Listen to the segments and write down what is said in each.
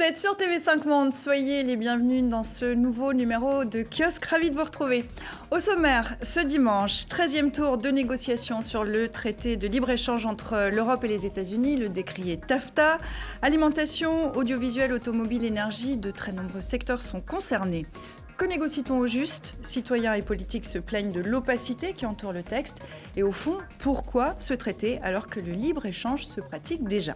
êtes sur TV5 Monde, soyez les bienvenus dans ce nouveau numéro de Kiosque, ravi de vous retrouver. Au sommaire, ce dimanche, 13e tour de négociation sur le traité de libre-échange entre l'Europe et les États-Unis, le décrié TAFTA. Alimentation, audiovisuel, automobile, énergie, de très nombreux secteurs sont concernés. Que négocie-t-on au juste ? Citoyens et politiques se plaignent de l'opacité qui entoure le texte. Et au fond, pourquoi ce traité alors que le libre-échange se pratique déjà ?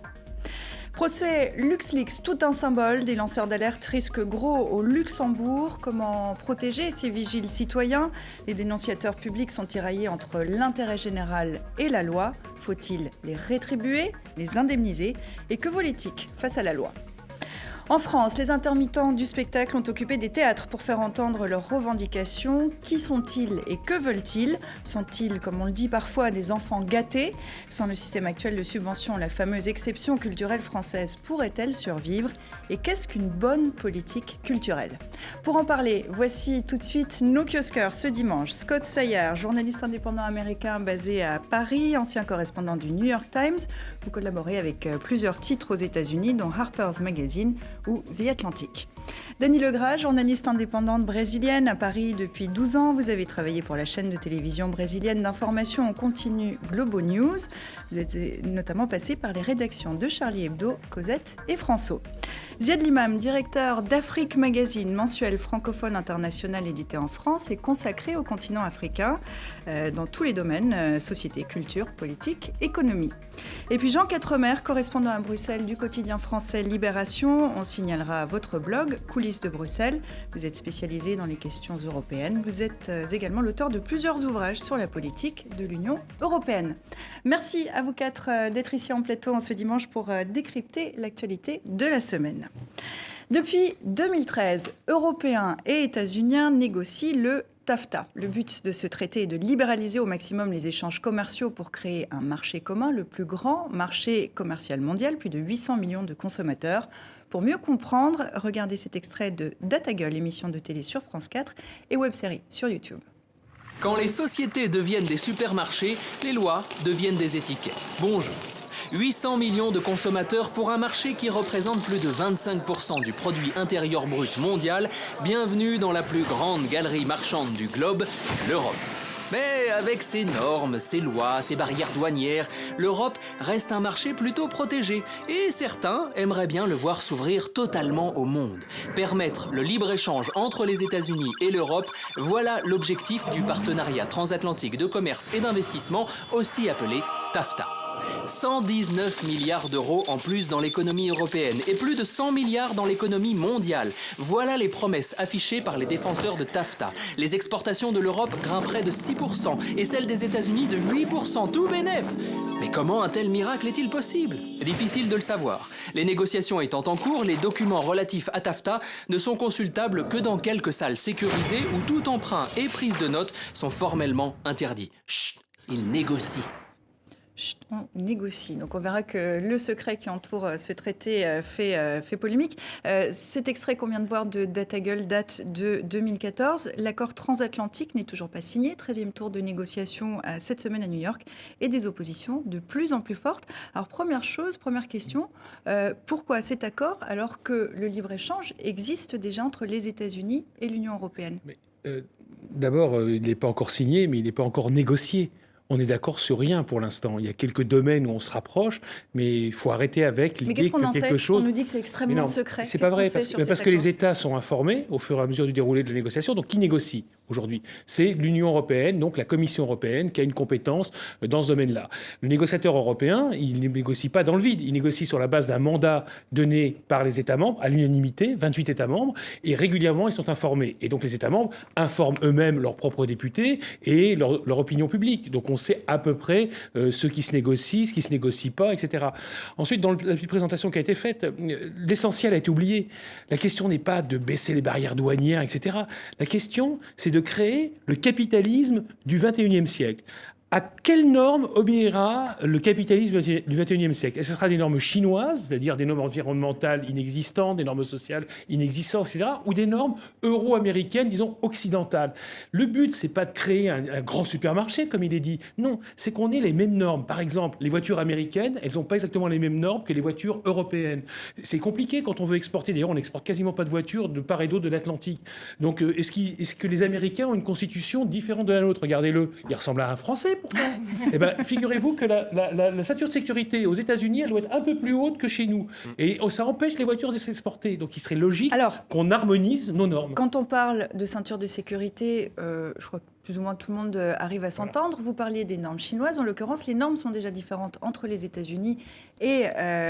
Procès LuxLeaks, tout un symbole. Des lanceurs d'alerte risquent gros au Luxembourg. Comment protéger ces vigiles citoyens ? Les dénonciateurs publics sont tiraillés entre l'intérêt général et la loi. Faut-il les rétribuer, les indemniser ? Et que vaut l'éthique face à la loi ? En France, les intermittents du spectacle ont occupé des théâtres pour faire entendre leurs revendications. Qui sont-ils et que veulent-ils ? Sont-ils, comme on le dit parfois, des enfants gâtés ? Sans le système actuel de subvention, la fameuse exception culturelle française pourrait-elle survivre ? Et qu'est-ce qu'une bonne politique culturelle ? Pour en parler, voici tout de suite nos kiosqueurs ce dimanche. Scott Sayer, journaliste indépendant américain basé à Paris, ancien correspondant du New York Times. Vous collaborez avec plusieurs titres aux États-Unis, dont Harper's Magazine ou The Atlantic. Denis Legras, journaliste indépendante brésilienne à Paris depuis 12 ans. Vous avez travaillé pour la chaîne de télévision brésilienne d'information en continu Globo News. Vous êtes notamment passé par les rédactions de Charlie Hebdo, Cosette et François. Ziad Limam, directeur d'Afrique Magazine, mensuel francophone international édité en France et consacré au continent africain dans tous les domaines, société, culture, politique, économie. Et puis Jean Quatremer, correspondant à Bruxelles du quotidien français Libération. On signalera votre blog Coulisses de Bruxelles. Vous êtes spécialisé dans les questions européennes. Vous êtes également l'auteur de plusieurs ouvrages sur la politique de l'Union européenne. Merci à vous quatre d'être ici en plateau en ce dimanche pour décrypter l'actualité de la semaine. Depuis 2013, Européens et États-Uniens négocient le TAFTA. Le but de ce traité est de libéraliser au maximum les échanges commerciaux pour créer un marché commun, le plus grand marché commercial mondial, plus de 800 millions de consommateurs. Pour mieux comprendre, regardez cet extrait de Data Gueule, émission de télé sur France 4 et web-série sur YouTube. Quand les sociétés deviennent des supermarchés, les lois deviennent des étiquettes. Bonjour. 800 millions de consommateurs pour un marché qui représente plus de 25% du produit intérieur brut mondial. Bienvenue dans la plus grande galerie marchande du globe, l'Europe. Mais avec ses normes, ses lois, ses barrières douanières, l'Europe reste un marché plutôt protégé. Et certains aimeraient bien le voir s'ouvrir totalement au monde. Permettre le libre-échange entre les États-Unis et l'Europe, voilà l'objectif du partenariat transatlantique de commerce et d'investissement, aussi appelé TAFTA. 119 milliards d'euros en plus dans l'économie européenne et plus de 100 milliards dans l'économie mondiale. Voilà les promesses affichées par les défenseurs de TAFTA. Les exportations de l'Europe grimperaient de 6% et celles des États-Unis de 8%. Tout bénef! Mais comment un tel miracle est-il possible? Difficile de le savoir. Les négociations étant en cours, les documents relatifs à TAFTA ne sont consultables que dans quelques salles sécurisées où tout emprunt et prise de notes sont formellement interdits. Chut, ils négocient. Chut, on négocie. Donc on verra que le secret qui entoure ce traité fait polémique. Cet extrait qu'on vient de voir de Data Gueule date de 2014. L'accord transatlantique n'est toujours pas signé. 13e tour de négociation cette semaine à New York et des oppositions de plus en plus fortes. Alors première question, pourquoi cet accord alors que le libre-échange existe déjà entre les États-Unis et l'Union européenne ? D'abord, il n'est pas encore signé, mais il n'est pas encore négocié. On est d'accord sur rien pour l'instant. Il y a quelques domaines où on se rapproche, mais il faut arrêter avec l'idée que quelque chose... On nous dit que c'est extrêmement secret. C'est pas vrai, parce que les États sont informés au fur et à mesure du déroulé de la négociation. Donc, qui négocie aujourd'hui? C'est l'Union européenne, donc la Commission européenne, qui a une compétence dans ce domaine-là. Le négociateur européen, il ne négocie pas dans le vide. Il négocie sur la base d'un mandat donné par les États membres, à l'unanimité, 28 États membres, et régulièrement, ils sont informés. Et donc, les États membres informent eux-mêmes leurs propres députés et leur opinion publique. Donc, on sait à peu près ce qui se négocie, ce qui ne se négocie pas, etc. Ensuite, dans la petite présentation qui a été faite, l'essentiel a été oublié. La question n'est pas de baisser les barrières douanières, etc. La question, c'est de créer le capitalisme du 21e siècle. À quelles normes obéira le capitalisme du XXIe siècle? Est-ce que ce sera des normes chinoises, c'est-à-dire des normes environnementales inexistantes, des normes sociales inexistantes, etc., ou des normes euro-américaines, disons, occidentales? Le but, c'est pas de créer un grand supermarché, comme il est dit. Non, c'est qu'on ait les mêmes normes. Par exemple, les voitures américaines, elles n'ont pas exactement les mêmes normes que les voitures européennes. C'est compliqué quand on veut exporter. D'ailleurs, on n'exporte quasiment pas de voitures de part et d'autre de l'Atlantique. Donc, est-ce que les Américains ont une constitution différente de la nôtre? Regardez-le, il ressemble à un Français. Eh ben, figurez-vous que la ceinture de sécurité aux États-Unis, elle doit être un peu plus haute que chez nous. Et ça empêche les voitures de s'exporter. Donc il serait logique qu'on harmonise nos normes. Quand on parle de ceinture de sécurité, je crois que plus ou moins tout le monde arrive à s'entendre. Vous parliez des normes chinoises. En l'occurrence, les normes sont déjà différentes entre les États-Unis et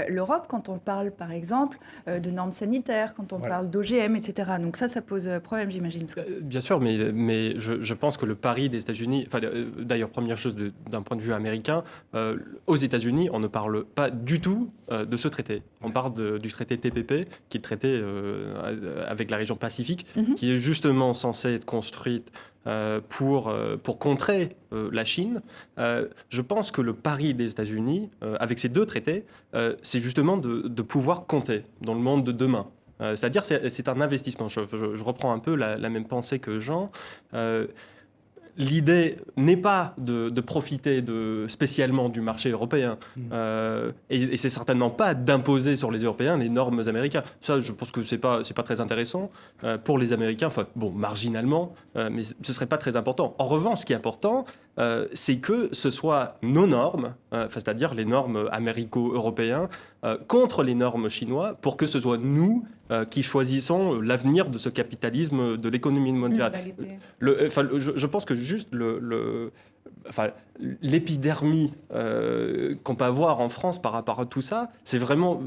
l'Europe quand on parle, par exemple, de normes sanitaires, quand on parle d'OGM, etc. Donc ça pose problème, j'imagine. Bien sûr, mais je pense que le pari des États-Unis... D'ailleurs, première chose d'un point de vue américain, aux États-Unis, on ne parle pas du tout de ce traité. On parle du traité TPP, qui est le traité avec la région Pacifique, qui est justement censé être construite pour contrer la Chine. Je pense que le pari des États-Unis, avec ces deux traités, c'est justement de pouvoir compter dans le monde de demain. C'est-à-dire c'est un investissement. Je reprends un peu la même pensée que Jean. L'idée n'est pas de profiter spécialement du marché européen. Et c'est certainement pas d'imposer sur les Européens les normes américaines. Ça, je pense que c'est pas très intéressant pour les Américains. Enfin, bon, marginalement, mais ce serait pas très important. En revanche, ce qui est important, c'est que ce soit nos normes, c'est-à-dire les normes américo-européennes, contre les normes chinoises, pour que ce soit nous qui choisissons l'avenir de ce capitalisme de l'économie mondiale. Je pense que juste l'épidermie qu'on peut avoir en France par rapport à tout ça, c'est vraiment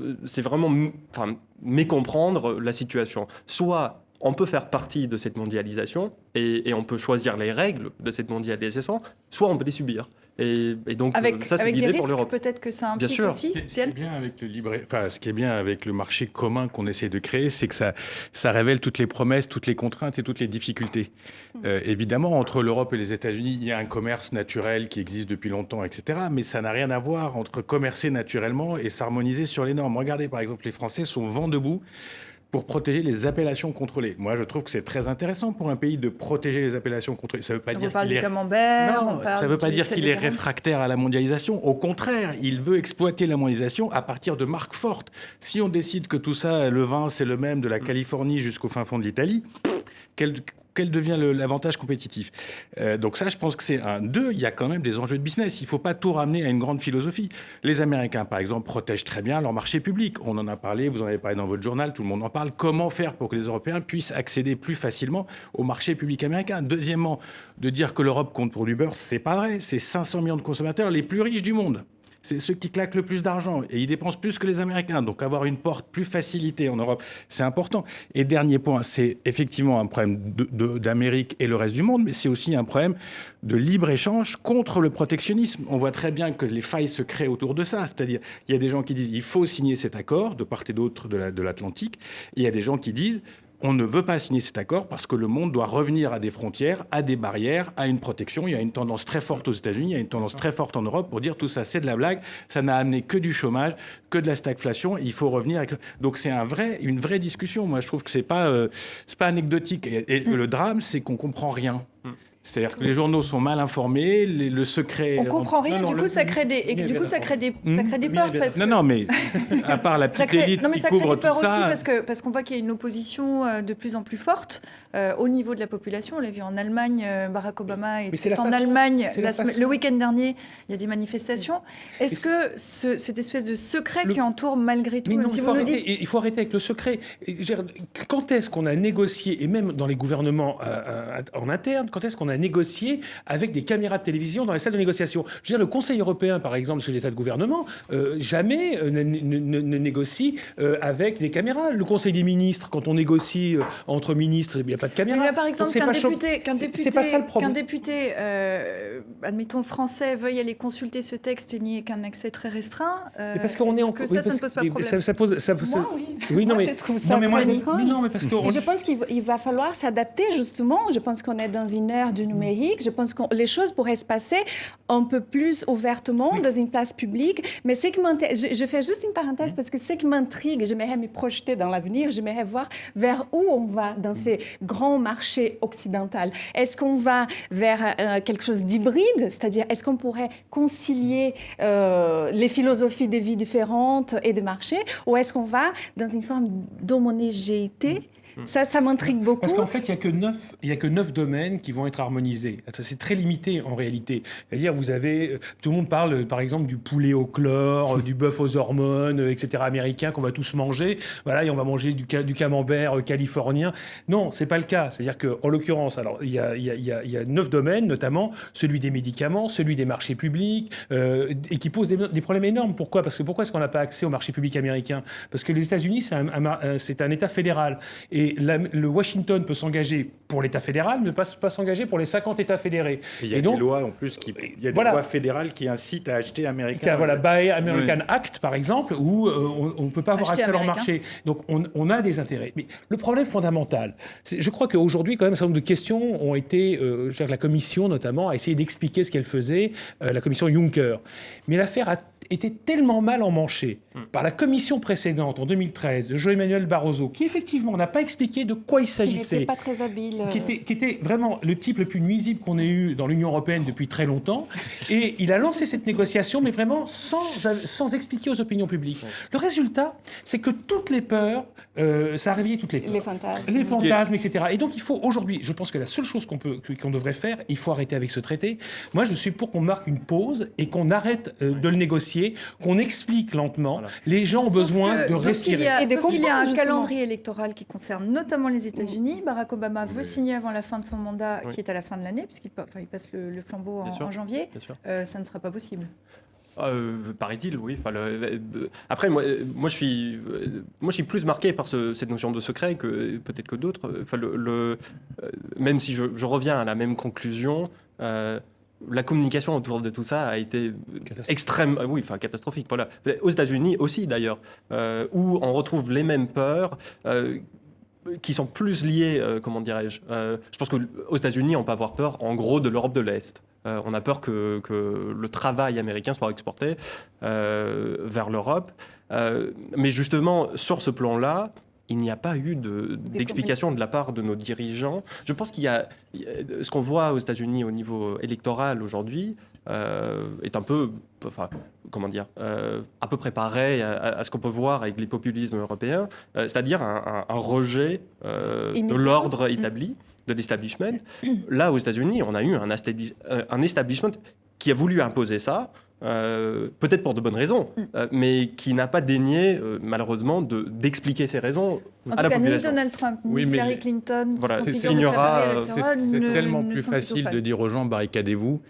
mécomprendre la situation. Soit on peut faire partie de cette mondialisation et on peut choisir les règles de cette mondialisation, soit on peut les subir. Et donc, ça, c'est l'idée pour l'Europe. Peut-être que ça implique aussi. Ce qui est bien avec le marché commun qu'on essaie de créer, c'est que ça révèle toutes les promesses, toutes les contraintes et toutes les difficultés. Évidemment, entre l'Europe et les États-Unis, il y a un commerce naturel qui existe depuis longtemps, etc. Mais ça n'a rien à voir entre commercer naturellement et s'harmoniser sur les normes. Regardez, par exemple, les Français sont vent debout pour protéger les appellations contrôlées. Moi, je trouve que c'est très intéressant pour un pays de protéger les appellations contrôlées. Ça ne veut pas dire qu'il est réfractaire à la mondialisation. Au contraire, il veut exploiter la mondialisation à partir de marques fortes. Si on décide que tout ça, le vin, c'est le même de la Californie jusqu'au fin fond de l'Italie, quel devient l'avantage compétitif? Donc ça, je pense que c'est un. Deux, il y a quand même des enjeux de business. Il ne faut pas tout ramener à une grande philosophie. Les Américains, par exemple, protègent très bien leur marché public. On en a parlé, vous en avez parlé dans votre journal, tout le monde en parle. Comment faire pour que les Européens puissent accéder plus facilement au marché public américain? Deuxièmement, de dire que l'Europe compte pour du beurre, c'est pas vrai. C'est 500 millions de consommateurs les plus riches du monde. C'est ceux qui claquent le plus d'argent et ils dépensent plus que les Américains. Donc avoir une porte plus facilitée en Europe, c'est important. Et dernier point, c'est effectivement un problème d'Amérique et le reste du monde, mais c'est aussi un problème de libre-échange contre le protectionnisme. On voit très bien que les failles se créent autour de ça. C'est-à-dire, il y a des gens qui disent il faut signer cet accord de part et d'autre de l'Atlantique. Et il y a des gens qui disent on ne veut pas signer cet accord parce que le monde doit revenir à des frontières, à des barrières, à une protection. Il y a une tendance très forte aux États-Unis, il y a une tendance très forte en Europe pour dire tout ça, c'est de la blague. Ça n'a amené que du chômage, que de la stagflation. Il faut revenir avec... Donc c'est une vraie discussion. Moi, je trouve que c'est pas anecdotique. Et le drame, c'est qu'on comprend rien. C'est-à-dire que les journaux sont mal informés, le secret... On comprend rien, du coup ça crée des peurs. Non, mais à part la petite élite qui couvre tout ça... Ça crée des peurs aussi parce qu'on voit qu'il y a une opposition de plus en plus forte au niveau de la population. On l'a vu en Allemagne, Barack Obama était en Allemagne le week-end dernier, il y a des manifestations. Est-ce que cette espèce de secret qui entoure malgré tout, il faut arrêter avec le secret. Quand est-ce qu'on a négocié, et même dans les gouvernements en interne, quand est-ce qu'on a négocié avec des caméras de télévision dans les salles de négociation? Je veux dire, le Conseil européen, par exemple, chez les États de gouvernement, jamais ne négocie avec des caméras. Le Conseil des ministres, quand on négocie entre ministres, il n'y a pas de caméra. Mais là, par exemple, qu'un député, admettons, français, veuille aller consulter ce texte et n'y ait qu'un accès très restreint, parce qu'on est en... ça ne pose pas problème? Ça pose... Moi, oui. Oui, non, moi, mais... je trouve ça mais parce que... Et je pense qu'il va falloir s'adapter, justement. Je pense qu'on est dans une ère du numérique. Je pense que les choses pourraient se passer un peu plus ouvertement dans une place publique. Mais je fais juste une parenthèse parce que ce qui m'intrigue, j'aimerais me projeter dans l'avenir, j'aimerais voir vers où on va dans ces grands marchés occidentaux. Est-ce qu'on va vers quelque chose d'hybride, c'est-à-dire est-ce qu'on pourrait concilier les philosophies de vie différentes et des marchés, ou est-ce qu'on va dans une forme d'homogénéité? Ça m'intrigue beaucoup. Parce qu'en fait, il n'y a que 9 domaines qui vont être harmonisés. C'est très limité en réalité. C'est-à-dire, tout le monde parle, par exemple, du poulet au chlore, du bœuf aux hormones, etc. américain qu'on va tous manger. Voilà, et on va manger du camembert californien. Non, c'est pas le cas. C'est-à-dire qu'en l'occurrence, alors il y a 9 domaines, notamment celui des médicaments, celui des marchés publics, et qui posent des problèmes énormes. Pourquoi est-ce qu'on n'a pas accès aux marchés publics américains? Parce que les États-Unis, c'est un État fédéral. Et le Washington peut s'engager pour l'État fédéral, mais pas s'engager pour les 50 États fédérés. Il y a des lois en plus, il y a des lois fédérales qui incitent à acheter américain. Voilà, Buy American Act, par exemple, où on ne peut pas avoir accès à leur marché. Donc on a des intérêts. Mais le problème fondamental, je crois qu'aujourd'hui, quand même, un certain nombre de questions ont été... la Commission, notamment, a essayé d'expliquer ce qu'elle faisait, la Commission Juncker. Mais l'affaire a été tellement mal emmanchée par la commission précédente, en 2013, de Jean-Emmanuel Barroso, qui effectivement n'a pas expliqué de quoi il s'agissait. Il n'était pas très habile. Qui était vraiment le type le plus nuisible qu'on ait eu dans l'Union européenne depuis très longtemps. Et il a lancé cette négociation, mais vraiment sans expliquer aux opinions publiques. Le résultat, c'est que toutes les peurs, ça a réveillé toutes les peurs. Les fantasmes, etc. Et donc il faut aujourd'hui, je pense que la seule chose qu'on devrait faire, il faut arrêter avec ce traité. Moi, je suis pour qu'on marque une pause et qu'on arrête de le négocier, qu'on explique lentement. Voilà. Les gens ont besoin de respirer. Il y a un calendrier électoral qui concerne notamment les États-Unis. Barack Obama veut signer avant la fin de son mandat, qui est à la fin de l'année, puisqu'il passe le flambeau en janvier. Ça ne sera pas possible. Paraît-il, oui. Après, moi, je suis plus marqué par cette notion de secret que peut-être que d'autres. Même si je reviens à la même conclusion, la communication autour de tout ça a été catastrophique. Voilà. Aux États-Unis aussi, d'ailleurs, où on retrouve les mêmes peurs. Qui sont plus liées, comment dirais-je. Je pense qu'aux États-Unis, on peut avoir peur, en gros, de l'Europe de l'Est. On a peur que le travail américain soit exporté vers l'Europe. Mais justement, sur ce plan-là, il n'y a pas eu d'explication de la part de nos dirigeants. Je pense qu'il y a ce qu'on voit aux États-Unis au niveau électoral aujourd'hui est un peu, à peu près pareil à ce qu'on peut voir avec les populismes européens, c'est-à-dire un rejet de l'ordre établi, de l'establishment. Là, aux États-Unis, on a eu un establishment qui a voulu imposer ça. Peut-être pour de bonnes raisons, mais qui n'a pas daigné, malheureusement, d'expliquer ces raisons à la population. Ni Donald Trump, ni Hillary Clinton. Voilà, c'est tellement plus facile de dire aux gens barricadez-vous,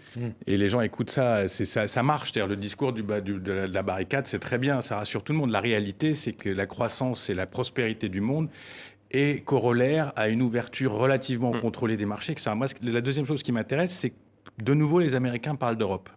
et les gens écoutent ça, ça marche. C'est-à-dire le discours de la barricade, c'est très bien, ça rassure tout le monde. La réalité, c'est que la croissance et la prospérité du monde est corollaire à une ouverture relativement contrôlée des marchés. Moi, la deuxième chose qui m'intéresse, c'est que de nouveau les Américains parlent d'Europe.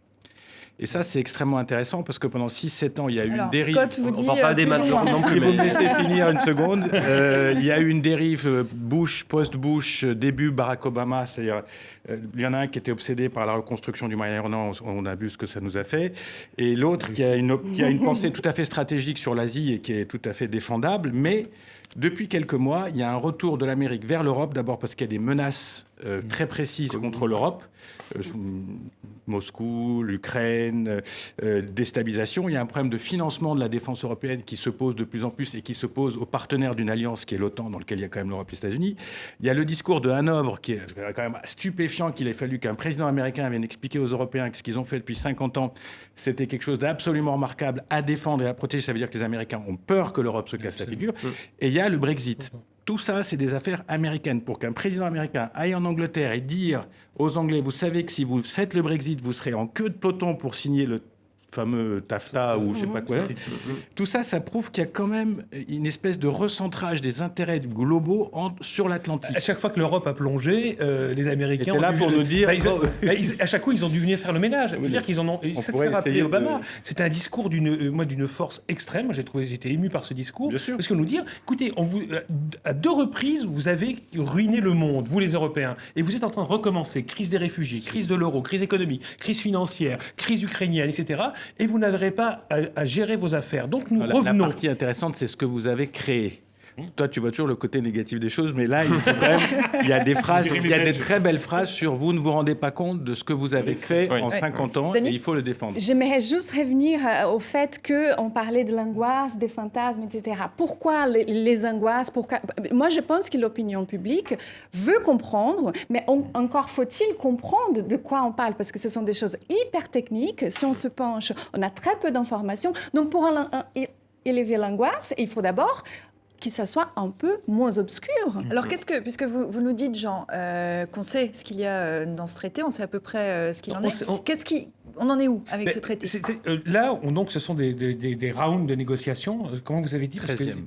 Et ça, c'est extrêmement intéressant parce que pendant 6-7 ans, il y a eu une dérive. Scott vous dit, on ne parle pas des maintenant non plus. Si vous me laissez finir une seconde, il y a eu une dérive Bush, post-Bush, début Barack Obama. C'est-à-dire, il y en a un qui était obsédé par la reconstruction du Moyen-Orient, on a vu ce que ça nous a fait. Et l'autre qui a une pensée tout à fait stratégique sur l'Asie et qui est tout à fait défendable. Mais depuis quelques mois, il y a un retour de l'Amérique vers l'Europe, d'abord parce qu'il y a des menaces très précises contre l'Europe. Moscou, l'Ukraine, déstabilisation. Il y a un problème de financement de la défense européenne qui se pose de plus en plus et qui se pose aux partenaires d'une alliance qui est l'OTAN, dans laquelle il y a quand même l'Europe et les États-Unis. Il y a le discours de Hanovre qui est quand même stupéfiant, qu'il ait fallu qu'un président américain vienne expliquer aux Européens que ce qu'ils ont fait depuis 50 ans, c'était quelque chose d'absolument remarquable à défendre et à protéger. Ça veut dire que les Américains ont peur que l'Europe se casse la figure. Et il y a le Brexit. Tout ça, c'est des affaires américaines. Pour qu'un président américain aille en Angleterre et dire aux Anglais, vous savez que si vous faites le Brexit, vous serez en queue de peloton pour signer le fameux TAFTA ou je sais pas quoi. Tout ça, ça prouve qu'il y a quand même une espèce de recentrage des intérêts globaux sur l'Atlantique. À chaque fois que l'Europe a plongé, les Américains étaient là pour nous dire... à chaque fois, ils ont dû venir faire le ménage. Je veux dire qu'ils en ont... Ça te fait rappeler Obama. C'était un discours d'une force extrême. Moi, j'étais ému par ce discours. Bien sûr. Parce que nous dire, écoutez, à 2 reprises, vous avez ruiné le monde, vous les Européens, et vous êtes en train de recommencer. Crise des réfugiés, crise de l'euro, crise économique, crise financière, crise ukrainienne, etc. Et vous n'arriverez pas à gérer vos affaires. Donc nous revenons. La partie intéressante, c'est ce que vous avez créé. Toi, tu vois toujours le côté négatif des choses, mais là, il faut quand même, il y a des phrases, il y a des très belles phrases sur vous ne vous rendez pas compte de ce que vous avez fait en 50 ans, et il faut le défendre. J'aimerais juste revenir au fait qu'on parlait de l'angoisse, des fantasmes, etc. Pourquoi les angoisses? Moi, je pense que l'opinion publique veut comprendre, mais encore faut-il comprendre de quoi on parle, parce que ce sont des choses hyper techniques. Si on se penche, on a très peu d'informations. Donc, pour élever l'angoisse, il faut d'abord que ça soit un peu moins obscur. Alors, puisque vous nous dites, Jean, qu'on sait ce qu'il y a dans ce traité, on sait à peu près ce qu'il en est. On en est où avec ce traité? Là, donc, ce sont des rounds de négociations. Comment vous avez dit? 13e.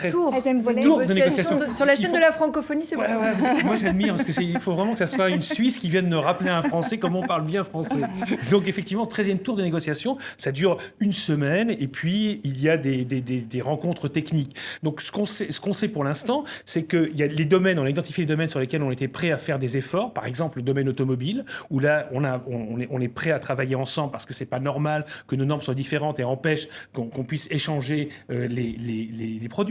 Tour de négociation. Sur la chaîne de la francophonie, c'est voilà, bon. Moi, j'admire, parce qu'il faut vraiment que ça soit une Suisse qui vienne nous rappeler à un Français comment on parle bien français. Donc, effectivement, 13e tour de négociation, ça dure 1 semaine, et puis il y a des rencontres techniques. Donc, ce qu'on sait pour l'instant, c'est qu'il y a les domaines, on a identifié les domaines sur lesquels on était prêt à faire des efforts, par exemple le domaine automobile, où là, on est prêt à travailler ensemble, parce que c'est pas normal que nos normes soient différentes et empêchent qu'on puisse échanger les produits.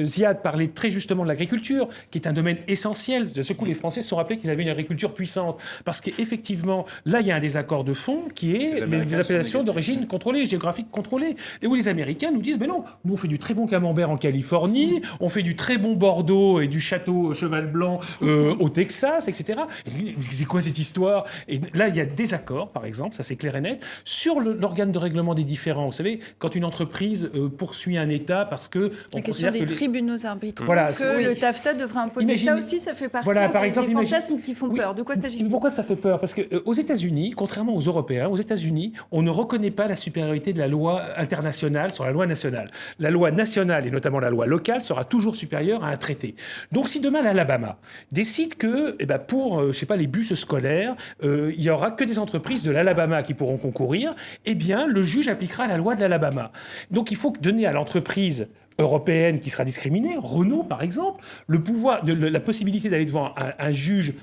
Ziad parlait très justement de l'agriculture, qui est un domaine essentiel. De ce coup, les Français se sont rappelés qu'ils avaient une agriculture puissante. Parce qu'effectivement, là, il y a un désaccord de fond qui est les appellations d'origine contrôlée, géographique contrôlée. Et où les Américains nous disent, mais non, nous on fait du très bon camembert en Californie, on fait du très bon Bordeaux et du château Cheval Blanc au Texas, etc. Et c'est quoi cette histoire? Et là, il y a des accords, par exemple, ça c'est clair et net, sur l'organe de règlement des différends. Vous savez, quand une entreprise poursuit un État parce que la question des tribunaux arbitraux, voilà, le TAFTA devrait imposer. Ça aussi, ça fait partie des fantasmes qui font peur. De quoi s'agit-il? Pourquoi ça fait peur? Parce qu'aux États-Unis, contrairement aux Européens, aux États-Unis, on ne reconnaît pas la supériorité de la loi internationale sur la loi nationale. La loi nationale, et notamment la loi locale, sera toujours supérieure à un traité. Donc si demain l'Alabama décide que pour je sais pas, les bus scolaires, il n'y aura que des entreprises de l'Alabama qui pourront concourir, eh bien le juge appliquera la loi de l'Alabama. Donc il faut donner à l'entreprise européenne qui sera discriminée, Renault par exemple, le pouvoir, la possibilité d'aller devant un juge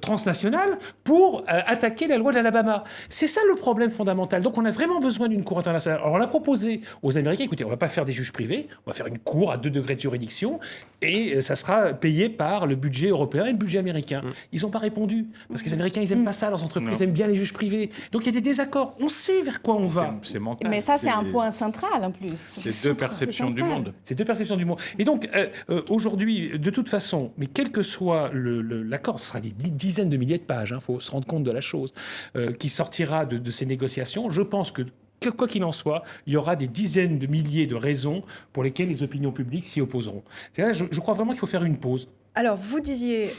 transnationale pour attaquer la loi de l'Alabama. C'est ça le problème fondamental. Donc on a vraiment besoin d'une cour internationale. Alors on l'a proposé aux Américains, écoutez, on ne va pas faire des juges privés, on va faire une cour à 2 degrés de juridiction et ça sera payé par le budget européen et le budget américain. Ils n'ont pas répondu, parce que les Américains, ils n'aiment pas ça, leurs entreprises aiment bien les juges privés. Donc il y a des désaccords, on sait vers quoi on va. C'est mental. Mais ça, c'est un point central en plus. C'est 2 perceptions du monde. C'est 2 perceptions du monde. Et donc, aujourd'hui, de toute façon, mais quel que soit l'accord, ce sera des dizaines de milliers de pages, il faut se rendre compte de la chose, qui sortira de ces négociations. Je pense que quoi qu'il en soit, il y aura des dizaines de milliers de raisons pour lesquelles les opinions publiques s'y opposeront. Je crois vraiment qu'il faut faire une pause. Alors, vous disiez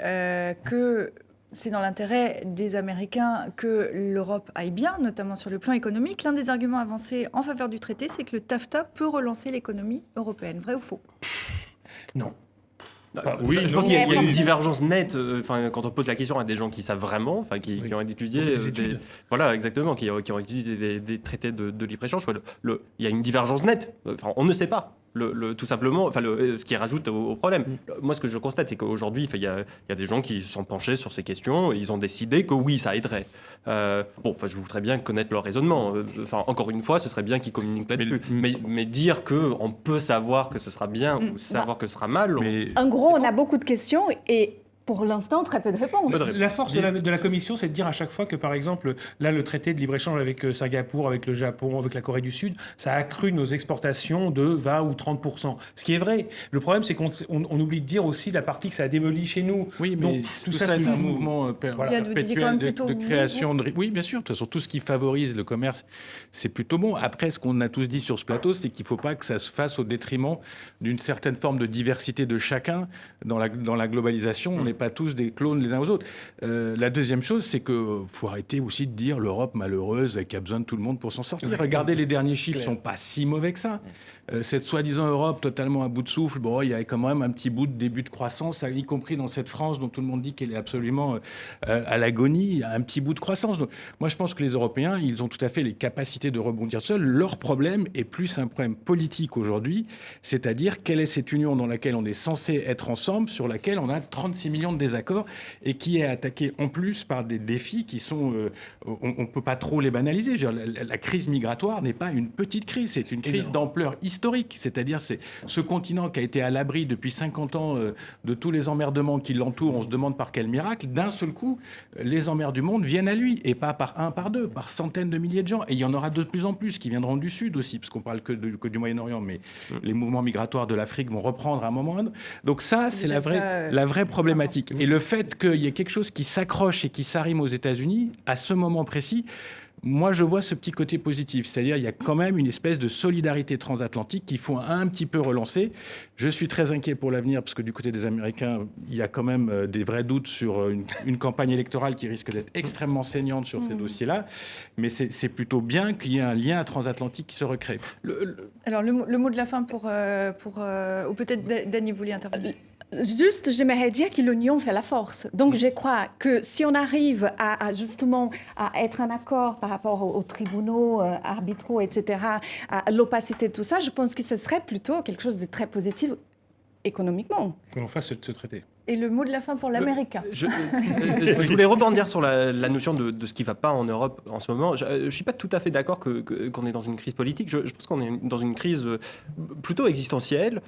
que c'est dans l'intérêt des Américains que l'Europe aille bien, notamment sur le plan économique. L'un des arguments avancés en faveur du traité, c'est que le TAFTA peut relancer l'économie européenne. Vrai ou faux? Non. Oui, je pense qu'il y a une divergence nette. Quand on pose la question à des gens qui savent vraiment, qui ont étudié, voilà, exactement, qui ont étudié des traités de libre-échange, il y a une divergence nette. On ne sait pas. Tout simplement, ce qui rajoute au problème. Moi, ce que je constate, c'est qu'aujourd'hui, il y a des gens qui se sont penchés sur ces questions et ils ont décidé que oui, ça aiderait. Je voudrais bien connaître leur raisonnement. Encore une fois, ce serait bien qu'ils communiquent là-dessus. Mais dire qu'on peut savoir que ce sera bien ou savoir que ce sera mal... En gros, on a beaucoup de questions et... Pour l'instant, très peu de réponses. La force de la Commission, c'est de dire à chaque fois que, par exemple, là, le traité de libre-échange avec Singapour, avec le Japon, avec la Corée du Sud, ça a accru nos exportations de 20 ou 30%. Ce qui est vrai. Le problème, c'est qu'on oublie de dire aussi la partie que ça a démoli chez nous. Oui, mais donc, tout ça est un mouvement perpétuel de création de... Oui, bien sûr. De toute façon, tout ce qui favorise le commerce, c'est plutôt bon. Après, ce qu'on a tous dit sur ce plateau, c'est qu'il ne faut pas que ça se fasse au détriment d'une certaine forme de diversité de chacun dans la globalisation. On n'est pas tous des clones les uns aux autres. La deuxième chose, c'est qu'il faut arrêter aussi de dire l'Europe malheureuse qui a besoin de tout le monde pour s'en sortir. Regardez, les derniers chiffres ne sont pas si mauvais que ça. Cette soi-disant Europe totalement à bout de souffle, bon, il y a quand même un petit bout de début de croissance, y compris dans cette France dont tout le monde dit qu'elle est absolument à l'agonie, il y a un petit bout de croissance. Donc, moi, je pense que les Européens, ils ont tout à fait les capacités de rebondir seuls. Leur problème est plus un problème politique aujourd'hui, c'est-à-dire quelle est cette union dans laquelle on est censé être ensemble, sur laquelle on a 36 millions de désaccords et qui est attaquée en plus par des défis qui sont... on ne peut pas trop les banaliser. Je veux dire, la crise migratoire n'est pas une petite crise, c'est une crise d'ampleur historique. C'est-à-dire c'est ce continent qui a été à l'abri depuis 50 ans de tous les emmerdements qui l'entourent. On se demande par quel miracle. D'un seul coup, les emmerdes du monde viennent à lui. Et pas par un, par deux, par centaines de milliers de gens. Et il y en aura de plus en plus qui viendront du Sud aussi, parce qu'on parle que du Moyen-Orient. Mais les mouvements migratoires de l'Afrique vont reprendre à un moment ou à un autre. Donc ça, c'est la vraie problématique. Et le fait qu'il y ait quelque chose qui s'accroche et qui s'arrime aux États-Unis, à ce moment précis, moi, je vois ce petit côté positif. C'est-à-dire il y a quand même une espèce de solidarité transatlantique qu'il faut un petit peu relancer. Je suis très inquiet pour l'avenir parce que du côté des Américains, il y a quand même des vrais doutes sur une campagne électorale qui risque d'être extrêmement saignante sur ces dossiers-là. Mais c'est plutôt bien qu'il y ait un lien transatlantique qui se recrée. Alors, le mot de la fin pour ou peut-être Dany, vous voulez intervenir? Juste, j'aimerais dire que l'union fait la force. Donc, je crois que si on arrive justement à être en accord par rapport aux tribunaux arbitraux, etc., à l'opacité de tout ça, je pense que ce serait plutôt quelque chose de très positif économiquement. Que l'on fasse ce traité. Et le mot de la fin pour l'Américain. Je voulais rebondir sur la notion de ce qui ne va pas en Europe en ce moment. Je ne suis pas tout à fait d'accord qu'on est dans une crise politique. Je pense qu'on est dans une crise plutôt existentielle.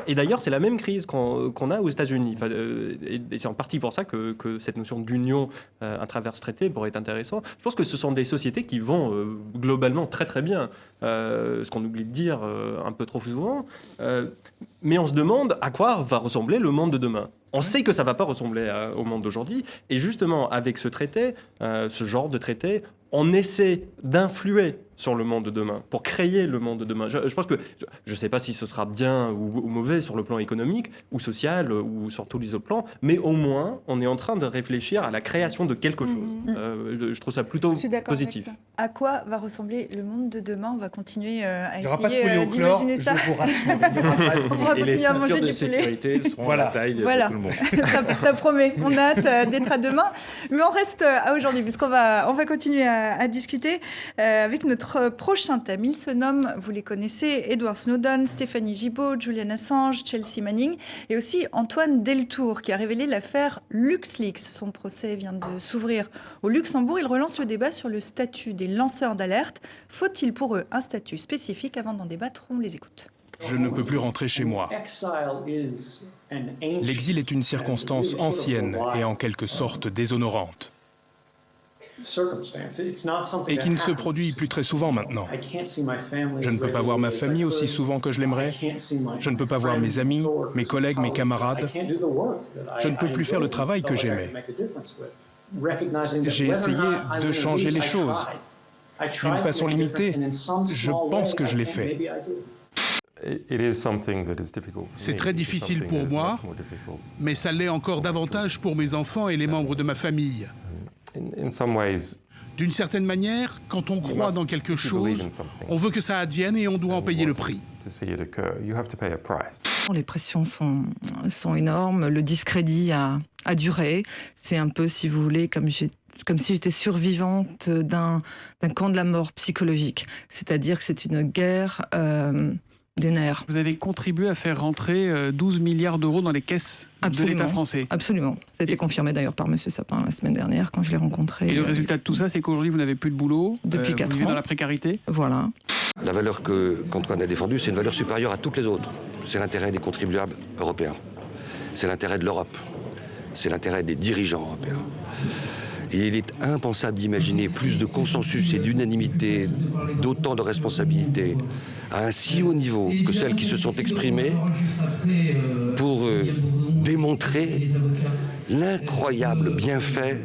Et d'ailleurs, c'est la même crise qu'on a aux États-Unis. Enfin, et c'est en partie pour ça que cette notion d'union à travers ce traité pourrait être intéressant. Je pense que ce sont des sociétés qui vont globalement très très bien. Ce qu'on oublie de dire un peu trop souvent. Mais on se demande à quoi va ressembler le monde de demain. On sait que ça ne va pas ressembler au monde d'aujourd'hui. Et justement, avec ce traité, ce genre de traité, on essaie d'influer sur le monde de demain, pour créer le monde de demain. Je pense que, je ne sais pas si ce sera bien ou mauvais sur le plan économique, ou social, ou sur tous les autres plans, mais au moins, on est en train de réfléchir à la création de quelque chose. Je trouve ça plutôt positif. À quoi va ressembler le monde de demain? On va continuer à essayer d'imaginer ça. Je vous rassure. On va continuer à manger du poulet. Seront à la taille de tout le monde. ça promet. On a hâte d'être à demain. Mais on reste à aujourd'hui, puisqu'on va continuer à discuter avec notre prochain thème. Ils se nomment, vous les connaissez, Edward Snowden, Stéphanie Gibault, Julian Assange, Chelsea Manning et aussi Antoine Deltour qui a révélé l'affaire LuxLeaks. Son procès vient de s'ouvrir au Luxembourg. Il relance le débat sur le statut des lanceurs d'alerte. Faut-il pour eux un statut spécifique? Avant d'en débattre, on les écoute. Je ne peux plus rentrer chez moi. L'exil est une circonstance ancienne et en quelque sorte déshonorante. Et qui ne se produit plus très souvent maintenant. Je ne peux pas voir ma famille aussi souvent que je l'aimerais. Je ne peux pas voir mes amis, mes collègues, mes camarades. Je ne peux plus faire le travail que j'aimais. J'ai essayé de changer les choses. D'une façon limitée, je pense que je l'ai fait. C'est très difficile pour moi, mais ça l'est encore davantage pour mes enfants et les membres de ma famille. D'une certaine manière, quand on croit dans quelque chose, on veut que ça advienne et on doit en payer le prix. Les pressions sont énormes, le discrédit a duré. C'est un peu, si vous voulez, comme si j'étais survivante d'un camp de la mort psychologique. C'est-à-dire que c'est une guerre des nerfs. Vous avez contribué à faire rentrer 12 milliards d'euros dans les caisses de l'État français. Absolument. Ça a été confirmé d'ailleurs par M. Sapin la semaine dernière quand je l'ai rencontré. Et le résultat de tout ça, c'est qu'aujourd'hui, vous n'avez plus de boulot. Depuis 4 ans. Vous vivez dans la précarité. Voilà. La valeur qu'Antoine a défendue, c'est une valeur supérieure à toutes les autres. C'est l'intérêt des contribuables européens. C'est l'intérêt de l'Europe. C'est l'intérêt des dirigeants européens. Et il est impensable d'imaginer plus de consensus et d'unanimité, d'autant de responsabilités, à un si haut niveau que celles qui se sont exprimées pour démontrer l'incroyable bienfait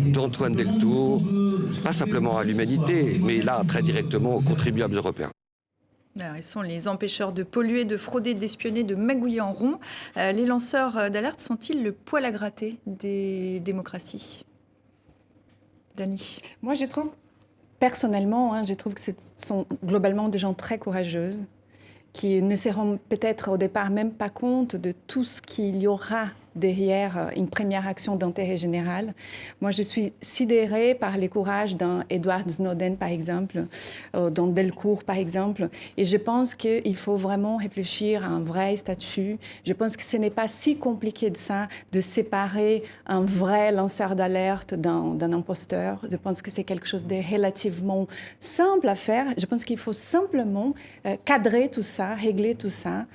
d'Antoine Deltour, pas simplement à l'humanité, mais là, très directement aux contribuables européens. Alors, ils sont les empêcheurs de polluer, de frauder, d'espionner, de magouiller en rond. Les lanceurs d'alerte sont-ils le poil à gratter des démocraties ? Dany ? Moi, je trouve, personnellement, je trouve que ce sont globalement des gens très courageux qui ne se rendent peut-être au départ même pas compte de tout ce qu'il y aura derrière une première action d'intérêt général. Moi, je suis sidérée par les courages d'un Edward Snowden, par exemple, d'un Delcourt, par exemple. Et je pense qu'il faut vraiment réfléchir à un vrai statut. Je pense que ce n'est pas si compliqué de ça, de séparer un vrai lanceur d'alerte d'un imposteur. Je pense que c'est quelque chose de relativement simple à faire. Je pense qu'il faut simplement cadrer tout ça, régler tout ça.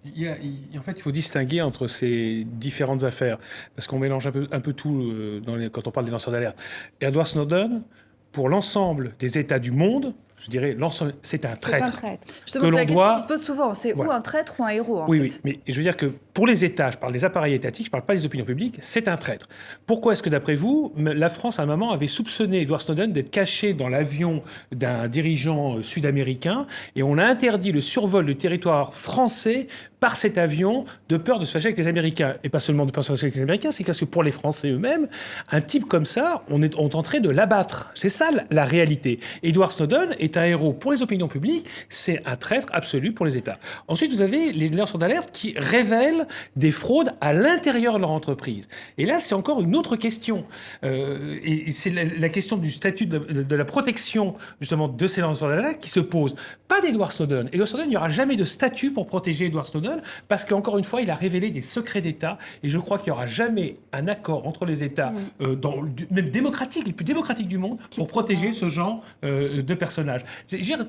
En fait, il faut distinguer entre ces différentes affaires, parce qu'on mélange un peu tout quand on parle des lanceurs d'alerte. Edward Snowden, pour l'ensemble des États du monde, je dirais, c'est un traître. Justement, c'est la question qui se pose souvent. C'est ou un traître ou un héros, en fait. Oui, mais je veux dire que pour les États, je parle des appareils étatiques, je ne parle pas des opinions publiques, c'est un traître. Pourquoi est-ce que, d'après vous, la France, à un moment, avait soupçonné Edward Snowden d'être caché dans l'avion d'un dirigeant sud-américain, et on a interdit le survol du territoire français par cet avion, de peur de se fâcher avec les Américains. Et pas seulement de peur de se fâcher avec les Américains, c'est parce que pour les Français eux-mêmes, un type comme ça, on tenterait de l'abattre. C'est ça la réalité. Edward Snowden est un héros pour les opinions publiques, c'est un traître absolu pour les États. Ensuite, vous avez les lanceurs d'alerte qui révèlent des fraudes à l'intérieur de leur entreprise. Et là, c'est encore une autre question. Et c'est la question du statut de la protection, justement, de ces lanceurs d'alerte qui se pose. Pas d'Edward Snowden. Edward Snowden, il n'y aura jamais de statut pour protéger Edward Snowden, parce qu'encore une fois, il a révélé des secrets d'État, et je crois qu'il n'y aura jamais un accord entre les États, même démocratiques, les plus démocratiques du monde, pour protéger ce genre de personnages.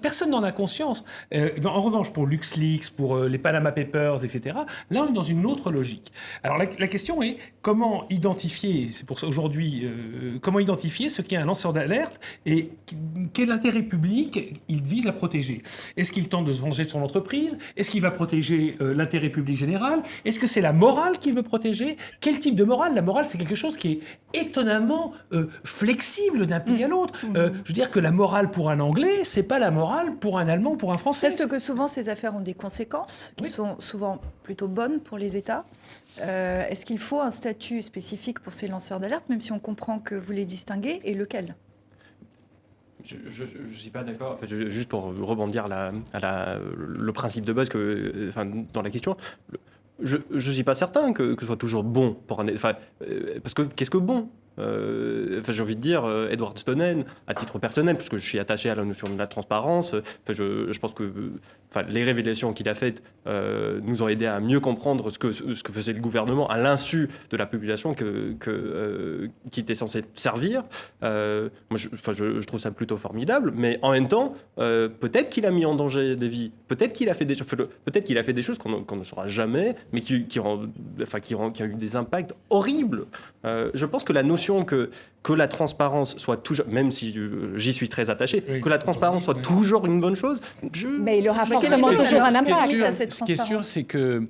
Personne n'en a conscience. En revanche, pour LuxLeaks, pour les Panama Papers, etc., là, on est dans une autre logique. Alors, la question est comment identifier, c'est pour ça aujourd'hui, comment identifier ce qu'est un lanceur d'alerte et quel intérêt public il vise à protéger. Est-ce qu'il tente de se venger de son entreprise? Est-ce qu'il va protéger l'intérêt public général? Est-ce que c'est la morale qu'il veut protéger? Quel type de morale? La morale, c'est quelque chose qui est étonnamment flexible d'un pays à l'autre. Je veux dire que la morale pour un Anglais, c'est pas la morale pour un Allemand ou pour un Français. Reste que souvent, ces affaires ont des conséquences qui sont souvent plutôt bonnes pour les États. Est-ce qu'il faut un statut spécifique pour ces lanceurs d'alerte, même si on comprend que vous les distinguez, et lequel? Je ne suis pas d'accord. En fait, juste pour rebondir le principe de base dans la question, je ne suis pas certain que ce soit toujours bon pour un. Parce que qu'est-ce que bon? J'ai envie de dire, Edward Snowden, à titre personnel, puisque je suis attaché à la notion de la transparence, je pense que les révélations qu'il a faites nous ont aidé à mieux comprendre ce que faisait le gouvernement à l'insu de la population qui était censée servir. Moi, je trouve ça plutôt formidable, mais en même temps, peut-être qu'il a mis en danger des vies, peut-être qu'il a fait des choses qu'on ne saura jamais, mais qui ont eu des impacts horribles. Je pense que la notion que la transparence soit toujours, même si j'y suis très attaché, que la transparence soit toujours une bonne chose. Mais il y aura forcément toujours un impact. Ce qui est sûr, c'est que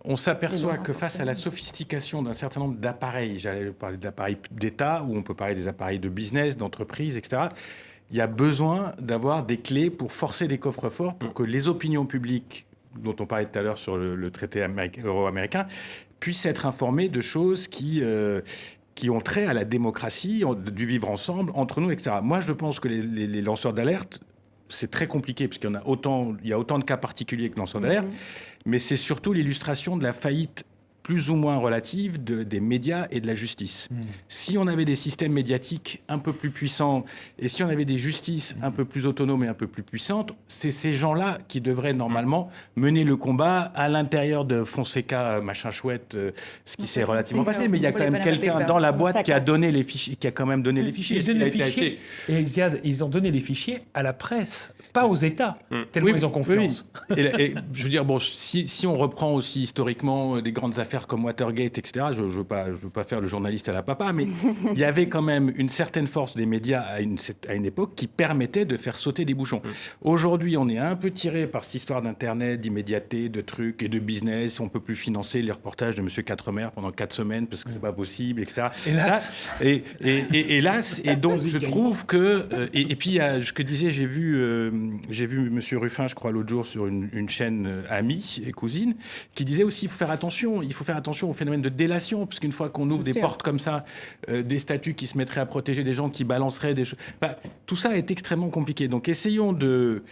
on s'aperçoit que face à la sophistication d'un certain nombre d'appareils, j'allais parler d'appareils d'État, ou on peut parler des appareils de business, d'entreprise, etc., il y a besoin d'avoir des clés pour forcer des coffres-forts pour que les opinions publiques, dont on parlait tout à l'heure sur le traité euro-américain, puissent être informées de choses qui ont trait à la démocratie, du vivre ensemble, entre nous, etc. Moi, je pense que les lanceurs d'alerte, c'est très compliqué, parce qu'il y a autant de cas particuliers que lanceurs d'alerte, mais c'est surtout l'illustration de la faillite plus ou moins relative des médias et de la justice. Si on avait des systèmes médiatiques un peu plus puissants, et si on avait des justices un peu plus autonomes et un peu plus puissantes, c'est ces gens-là qui devraient normalement mener le combat à l'intérieur de Fonseca, machin chouette, ce qui s'est relativement passé. Mais il y a quand même quelqu'un dans la boîte qui a donné les fichiers, qui a quand même donné les fichiers. Ils ont donné les fichiers à la presse, pas aux États, tellement ils ont confiance. Et je veux dire, bon, si on reprend aussi historiquement des grandes affaires affaires comme Watergate, etc., je ne veux pas faire le journaliste à la papa, mais il y avait quand même une certaine force des médias à une époque qui permettait de faire sauter des bouchons. Aujourd'hui, on est un peu tiré par cette histoire d'Internet, d'immédiateté, de trucs et de business. On ne peut plus financer les reportages de M. Quatremer pendant 4 semaines parce que ce n'est pas possible, etc. Hélas. Hélas. Et donc, je trouve que... et puis, ce que disais, j'ai vu M. Ruffin, je crois, l'autre jour sur une chaîne amie et cousine, qui disait aussi, il faut faire attention au phénomène de délation, parce qu'une fois qu'on ouvre des portes comme ça, des statuts qui se mettraient à protéger des gens qui balanceraient des choses... tout ça est extrêmement compliqué. Donc, essayons de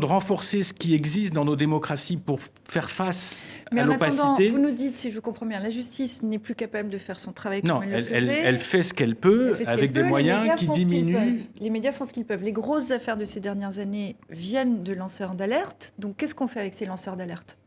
renforcer ce qui existe dans nos démocraties pour faire face à l'opacité. Mais en attendant, vous nous dites, si je comprends bien, la justice n'est plus capable de faire son travail comme elle le faisait. Elle fait ce qu'elle peut avec des moyens qui diminuent. Les médias font ce qu'ils peuvent. Les grosses affaires de ces dernières années viennent de lanceurs d'alerte. Donc, qu'est-ce qu'on fait avec ces lanceurs d'alerte ?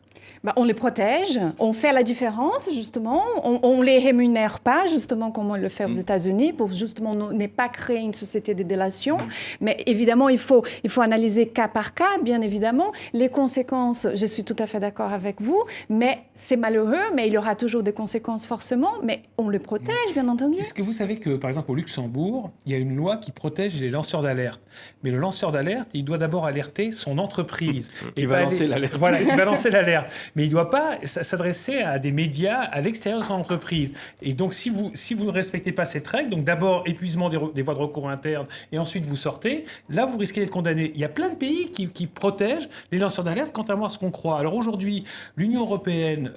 On les protège, on fait la différence, justement. On ne les rémunère pas, justement, comme on le fait aux États-Unis, pour justement ne pas créer une société de délation. Mais évidemment, il faut analyser cas par cas, bien évidemment. Les conséquences, je suis tout à fait d'accord avec vous, mais c'est malheureux, mais il y aura toujours des conséquences forcément, mais on les protège, bien entendu. Est-ce que vous savez que, par exemple, au Luxembourg, il y a une loi qui protège les lanceurs d'alerte. Mais le lanceur d'alerte, il doit d'abord alerter son entreprise. Qui va lancer l'alerte. Voilà, il va lancer l'alerte. Mais il ne doit pas s'adresser à des médias à l'extérieur de son entreprise. Et donc, si vous ne respectez pas cette règle, donc d'abord épuisement des voies de recours internes, et ensuite vous sortez, là, vous risquez d'être condamné. Il y a plein de pays qui protègent les lanceurs d'alerte, contrairement à ce qu'on croit. Alors aujourd'hui, l'Union européenne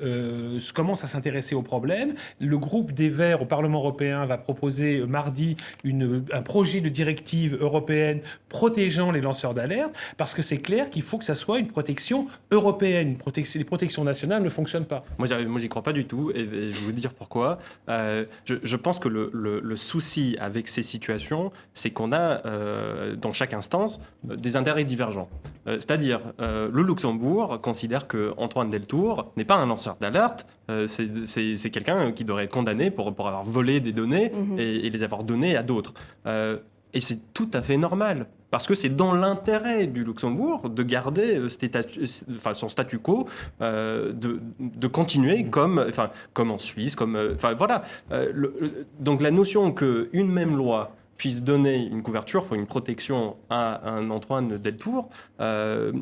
commence à s'intéresser au problème. Le groupe des Verts au Parlement européen va proposer mardi un projet de directive européenne protégeant les lanceurs d'alerte, parce que c'est clair qu'il faut que ça soit une protection européenne. Les protections nationales ne fonctionnent pas. Moi, j'y crois pas du tout, et je vais vous dire pourquoi. Je pense que le souci avec ces situations, c'est qu'on a, dans chaque instance, des intérêts divergents. C'est-à-dire, le Luxembourg considère que Antoine Deltour n'est pas un lanceur d'alerte, c'est quelqu'un qui devrait être condamné pour avoir volé des données et les avoir données à d'autres. Et c'est tout à fait normal. Parce que c'est dans l'intérêt du Luxembourg de garder son statu quo, de continuer comme en Suisse, voilà. Donc la notion qu'une même loi puisse donner une couverture, une protection à un Antoine Deltour, je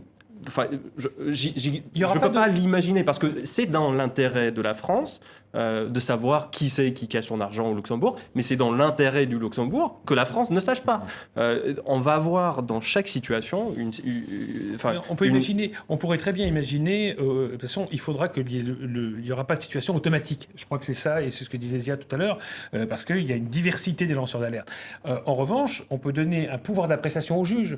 ne peux pas l'imaginer, parce que c'est dans l'intérêt de la France de savoir qui c'est qui cache son argent au Luxembourg, mais c'est dans l'intérêt du Luxembourg que la France ne sache pas. On va avoir dans chaque situation on pourrait très bien imaginer, de toute façon, il faudra qu'il n'y aura pas de situation automatique. Je crois que c'est ça, et c'est ce que disait Zia tout à l'heure, parce qu'il y a une diversité des lanceurs d'alerte. En revanche, on peut donner un pouvoir d'appréciation aux juges,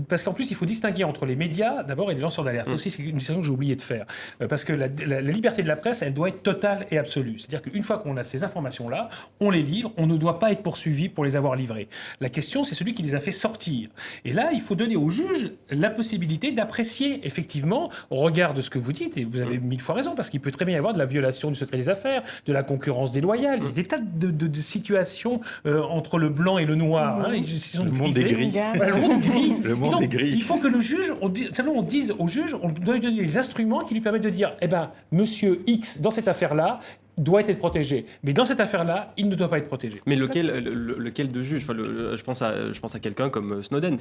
parce qu'en plus, il faut distinguer entre les médias, d'abord, et les lanceurs d'alerte. C'est aussi une distinction que j'ai oublié de faire, parce que la liberté de la presse, elle doit être totale et absolue. C'est-à-dire qu'une fois qu'on a ces informations-là, on les livre, on ne doit pas être poursuivi pour les avoir livrées. La question, c'est celui qui les a fait sortir. Et là, il faut donner au juge la possibilité d'apprécier, effectivement, au regard de ce que vous dites, et vous avez 1000 fois raison, parce qu'il peut très bien y avoir de la violation du secret des affaires, de la concurrence déloyale, il y a des tas de situations entre le blanc et le noir. Le monde est gris. Voilà, le monde est gris. Le monde est gris. Il faut que le juge, simplement on dise au juge, on doit lui donner les instruments qui lui permettent de dire, monsieur X, dans cette affaire-là, doit être protégé. Mais dans cette affaire-là, il ne doit pas être protégé. Mais lequel de juge, je pense à quelqu'un comme Snowden.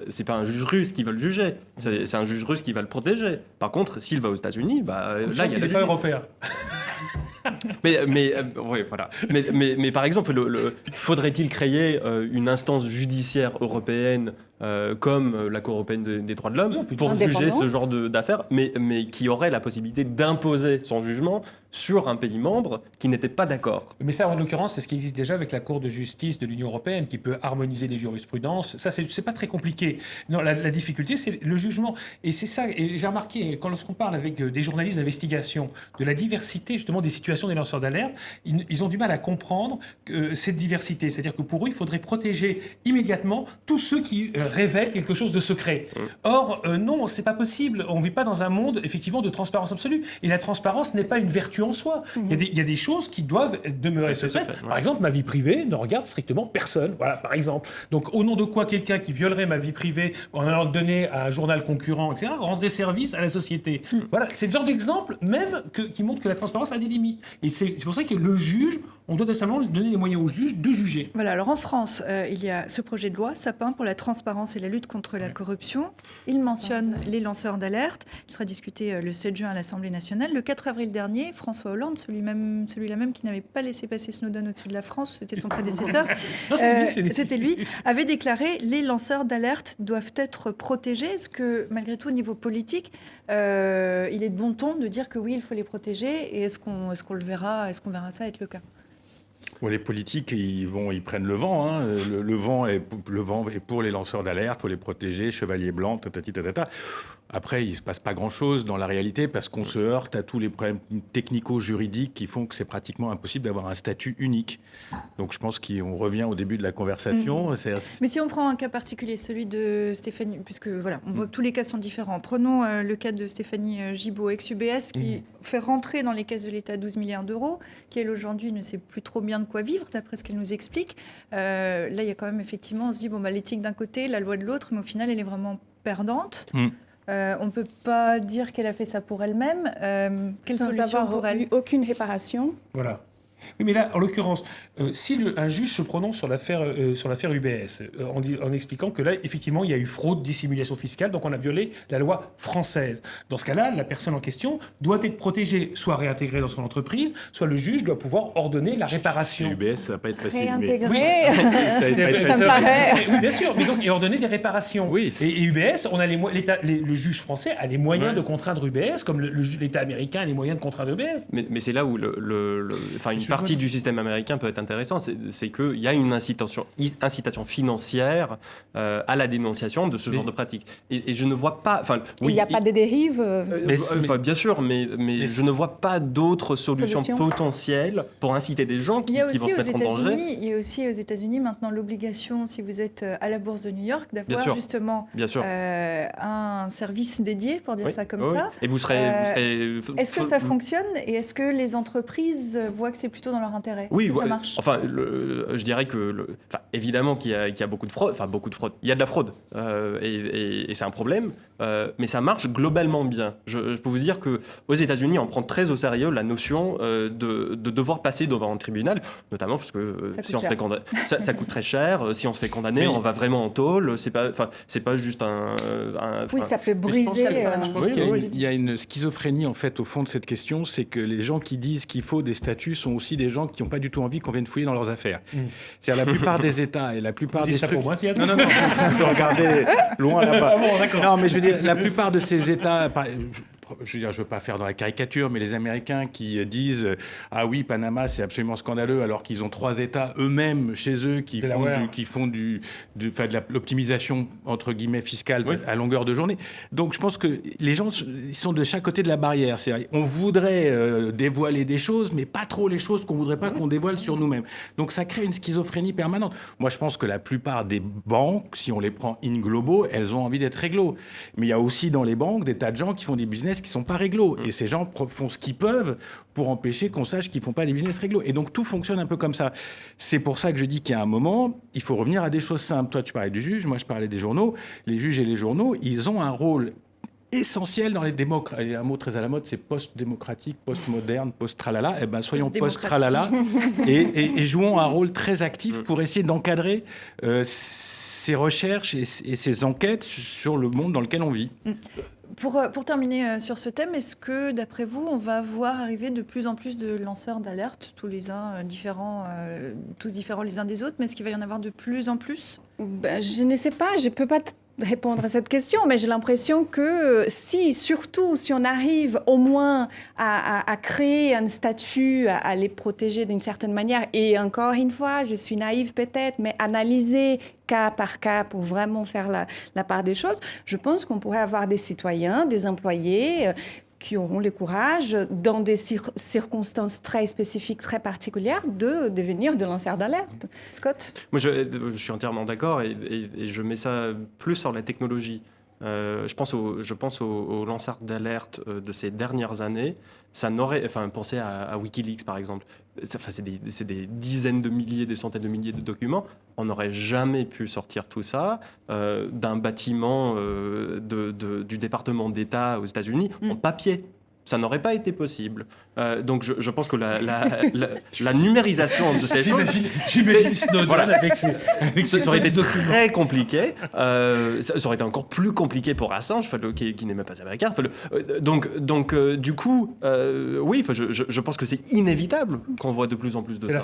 C'est pas un juge russe qui va le juger. C'est un juge russe qui va le protéger. Par contre, s'il va aux États-Unis, là, il n'est pas européen. Oui, voilà. Mais par exemple, faudrait-il créer une instance judiciaire européenne comme la Cour européenne des droits de l'homme pour juger ce genre d'affaires, mais qui aurait la possibilité d'imposer son jugement sur un pays membre qui n'était pas d'accord. Mais ça, en l'occurrence, c'est ce qui existe déjà avec la Cour de justice de l'Union européenne, qui peut harmoniser les jurisprudences. Ça, c'est pas très compliqué. Non, la difficulté, c'est le jugement. Et c'est ça, et j'ai remarqué, lorsqu'on parle avec des journalistes d'investigation, de la diversité, justement, des situations des lanceurs d'alerte, ils ont du mal à comprendre cette diversité. C'est-à-dire que pour eux, il faudrait protéger immédiatement tous ceux qui révèle quelque chose de secret. Or, non, c'est pas possible. On vit pas dans un monde, effectivement, de transparence absolue. Et la transparence n'est pas une vertu en soi. Il y a des choses qui doivent demeurer secrètes. Par exemple, ma vie privée ne regarde strictement personne. Voilà, par exemple. Donc, au nom de quoi quelqu'un qui violerait ma vie privée en allant le donner à un journal concurrent, etc., rendrait service à la société. Voilà, c'est le genre d'exemple même qui montre que la transparence a des limites. Et c'est pour ça que le juge, on doit nécessairement donner les moyens au juge de juger. Voilà, alors en France, il y a ce projet de loi, Sapin, pour la transparence et la lutte contre la corruption. Il mentionne les lanceurs d'alerte. Il sera discuté le 7 juin à l'Assemblée nationale. Le 4 avril dernier, François Hollande, celui-là même qui n'avait pas laissé passer Snowden au-dessus de la France, c'était son prédécesseur, c'était lui, avait déclaré « Les lanceurs d'alerte doivent être protégés ». Est-ce que, malgré tout, au niveau politique, il est de bon ton de dire que oui, il faut les protéger, et est-ce qu'on verra ça être le cas? Bon, les politiques, ils prennent le vent. Hein. Le vent est pour les lanceurs d'alerte, pour les protéger, chevalier blanc, tatati tatata. Après, il ne se passe pas grand-chose dans la réalité parce qu'on se heurte à tous les problèmes technico-juridiques qui font que c'est pratiquement impossible d'avoir un statut unique. Donc je pense qu'on revient au début de la conversation. Mais si on prend un cas particulier, celui de Stéphanie, puisque voilà, on voit que tous les cas sont différents. Prenons le cas de Stéphanie Gibault, ex-UBS, qui fait rentrer dans les caisses de l'État 12 milliards d'euros, qui elle aujourd'hui ne sait plus trop bien de quoi vivre, d'après ce qu'elle nous explique. Là, il y a quand même effectivement, on se dit, l'éthique d'un côté, la loi de l'autre, mais au final, elle est vraiment perdante. On ne peut pas dire qu'elle a fait ça pour elle-même. Quelle solution pour elle ? Aucune réparation. Voilà. Oui, mais là, en l'occurrence, si un juge se prononce sur l'affaire UBS, en expliquant que là, effectivement, il y a eu fraude, dissimulation fiscale, donc on a violé la loi française. Dans ce cas-là, la personne en question doit être protégée, soit réintégrée dans son entreprise, soit le juge doit pouvoir ordonner la réparation. UBS, ça va pas être facile. Réintégrée. Oui. Ça me paraît. Oui, bien sûr, mais donc, et ordonner des réparations. Oui. Et UBS, le juge français a les moyens de contraindre UBS, comme l'État américain a les moyens de contraindre UBS. Mais c'est là où une partie du système américain peut être intéressant, c'est qu'il y a une incitation financière à la dénonciation de ce genre de pratiques. Et je ne vois pas... Il n'y a pas de dérives bien sûr, mais je ne vois pas d'autres solutions potentielles pour inciter des gens qui vont se mettre en danger. Il y a aussi aux États-Unis maintenant l'obligation, si vous êtes à la bourse de New York, d'avoir justement un service dédié, pour dire ça comme ça. Et vous serez... Est-ce que ça fonctionne et est-ce que les entreprises voient que c'est plutôt dans leur intérêt? Oui, ça marche. Enfin, je dirais que, évidemment qu'il y a beaucoup de fraude. Enfin, beaucoup de fraude. Il y a de la fraude et c'est un problème. Mais ça marche globalement bien. Je peux vous dire que aux États-Unis, on prend très au sérieux la notion de devoir passer devant un tribunal, notamment parce que si on se fait condamner, ça coûte très cher. Si on se fait condamner, on va vraiment en tôle. C'est pas juste un ça peut briser. Je pense qu'il y a une schizophrénie en fait au fond de cette question, c'est que les gens qui disent qu'il faut des statuts sont aussi des gens qui n'ont pas du tout envie qu'on vienne fouiller dans leurs affaires. C'est-à-dire la plupart des États et la plupart des trucs... Moi, non, je peux regarder loin là-bas. Ah bon, d'accord. Non, mais je veux dire, la plupart de ces États... Je veux pas faire dans la caricature, mais les Américains qui disent ah oui, Panama c'est absolument scandaleux, alors qu'ils ont 3 États eux-mêmes chez eux qui font de l'optimisation entre guillemets fiscale à longueur de journée. Donc je pense que les gens ils sont de chaque côté de la barrière. On voudrait dévoiler des choses, mais pas trop les choses qu'on voudrait pas qu'on dévoile sur nous-mêmes. Donc ça crée une schizophrénie permanente. Moi je pense que la plupart des banques, si on les prend in globo, elles ont envie d'être réglo. Mais il y a aussi dans les banques des tas de gens qui font des business qui sont pas réglo. Et ces gens font ce qu'ils peuvent pour empêcher qu'on sache qu'ils font pas des business réglo. Et donc, tout fonctionne un peu comme ça. C'est pour ça que je dis qu'il y a un moment, il faut revenir à des choses simples. Toi, tu parlais du juge, moi, je parlais des journaux. Les juges et les journaux, ils ont un rôle essentiel dans les démocraties. Un mot très à la mode, c'est post-démocratique, post-moderne, post-tralala. Eh ben, soyons post-tralala et jouons un rôle très actif pour essayer d'encadrer ces recherches et ces enquêtes sur le monde dans lequel on vit. Pour terminer sur ce thème, est-ce que, d'après vous, on va voir arriver de plus en plus de lanceurs d'alerte, tous différents les uns des autres, mais est-ce qu'il va y en avoir de plus en plus ? Je ne sais pas, je ne peux pas répondre à cette question, mais j'ai l'impression que surtout si on arrive au moins à créer un statut, à les protéger d'une certaine manière, et encore une fois, je suis naïve peut-être, mais analyser cas par cas pour vraiment faire la part des choses, je pense qu'on pourrait avoir des citoyens, des employés qui auront le courage, dans des circonstances très spécifiques, très particulières, de devenir des lanceurs d'alerte. Scott ? Moi, je suis entièrement d'accord et je mets ça plus sur la technologie. Je pense aux lanceurs d'alerte de ces dernières années. Ça n'aurait, pensez à Wikileaks par exemple. C'est des dizaines de milliers, des centaines de milliers de documents. On n'aurait jamais pu sortir tout ça d'un bâtiment du département d'État aux États-Unis en papier. Ça n'aurait pas été possible. Donc je pense que la numérisation de ces choses... J'imagine Snowden voilà. avec ça aurait été très compliqué. Ça aurait été encore plus compliqué pour Assange, qui n'est même pas américain. Donc du coup, oui, je pense que c'est inévitable qu'on voit de plus en plus de ça.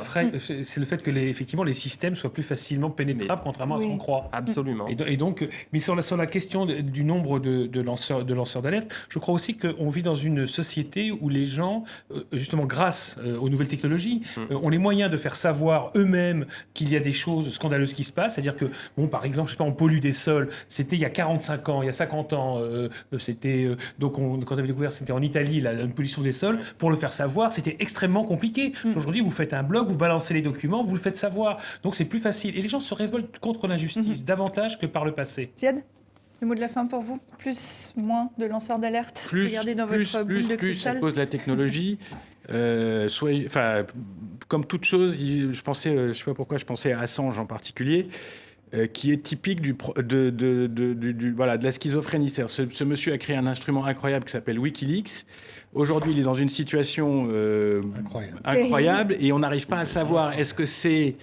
C'est le fait que effectivement les systèmes soient plus facilement pénétrables, contrairement à ce qu'on croit. Absolument. Et donc, mais sur la question du nombre de lanceurs d'alerte, je crois aussi qu'on vit dans une société où les gens, justement grâce aux nouvelles technologies, ont les moyens de faire savoir eux-mêmes qu'il y a des choses scandaleuses qui se passent. C'est-à-dire que, par exemple, je sais pas, on pollue des sols. C'était il y a 45 ans, il y a 50 ans. Quand on avait découvert, c'était en Italie, la pollution des sols. Pour le faire savoir, c'était extrêmement compliqué. Aujourd'hui, vous faites un blog, vous balancez les documents, vous le faites savoir. Donc c'est plus facile. Et les gens se révoltent contre l'injustice davantage que par le passé. Ziad ? Le mot de la fin pour vous ? Plus, moins de lanceurs d'alerte ? Regardez dans votre boule de cristal. À cause de la technologie. Comme toute chose, je sais pas pourquoi, je pensais à Assange en particulier, qui est typique de la schizophrénie. Ce monsieur a créé un instrument incroyable qui s'appelle Wikileaks. Aujourd'hui, il est dans une situation incroyable et on n'arrive pas à savoir est-ce que c'est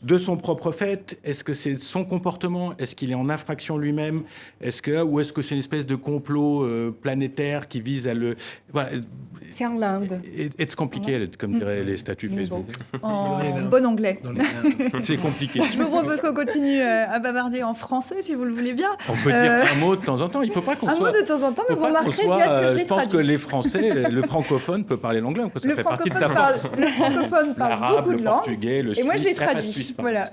de son propre fait, est-ce que c'est son comportement, est-ce qu'il est en infraction lui-même, ou est-ce que c'est une espèce de complot planétaire qui vise à le... Voilà. C'est en Inde. It's complicated, comme diraient les statuts Facebook. En bon anglais. C'est compliqué. Je vous propose qu'on continue à bavarder en français, si vous le voulez bien. On peut dire un mot de temps en temps. Il ne faut pas qu'on soit... Un mot de temps en temps, mais vous remarquerez, Ziad, que je l'ai traduit. Je pense que les Français, le francophone peut parler l'anglais. Ça fait partie de sa force. Le francophone parle beaucoup de langues. Le portugais, le suisse. Et moi, je l'ai traduit. Suisse, voilà.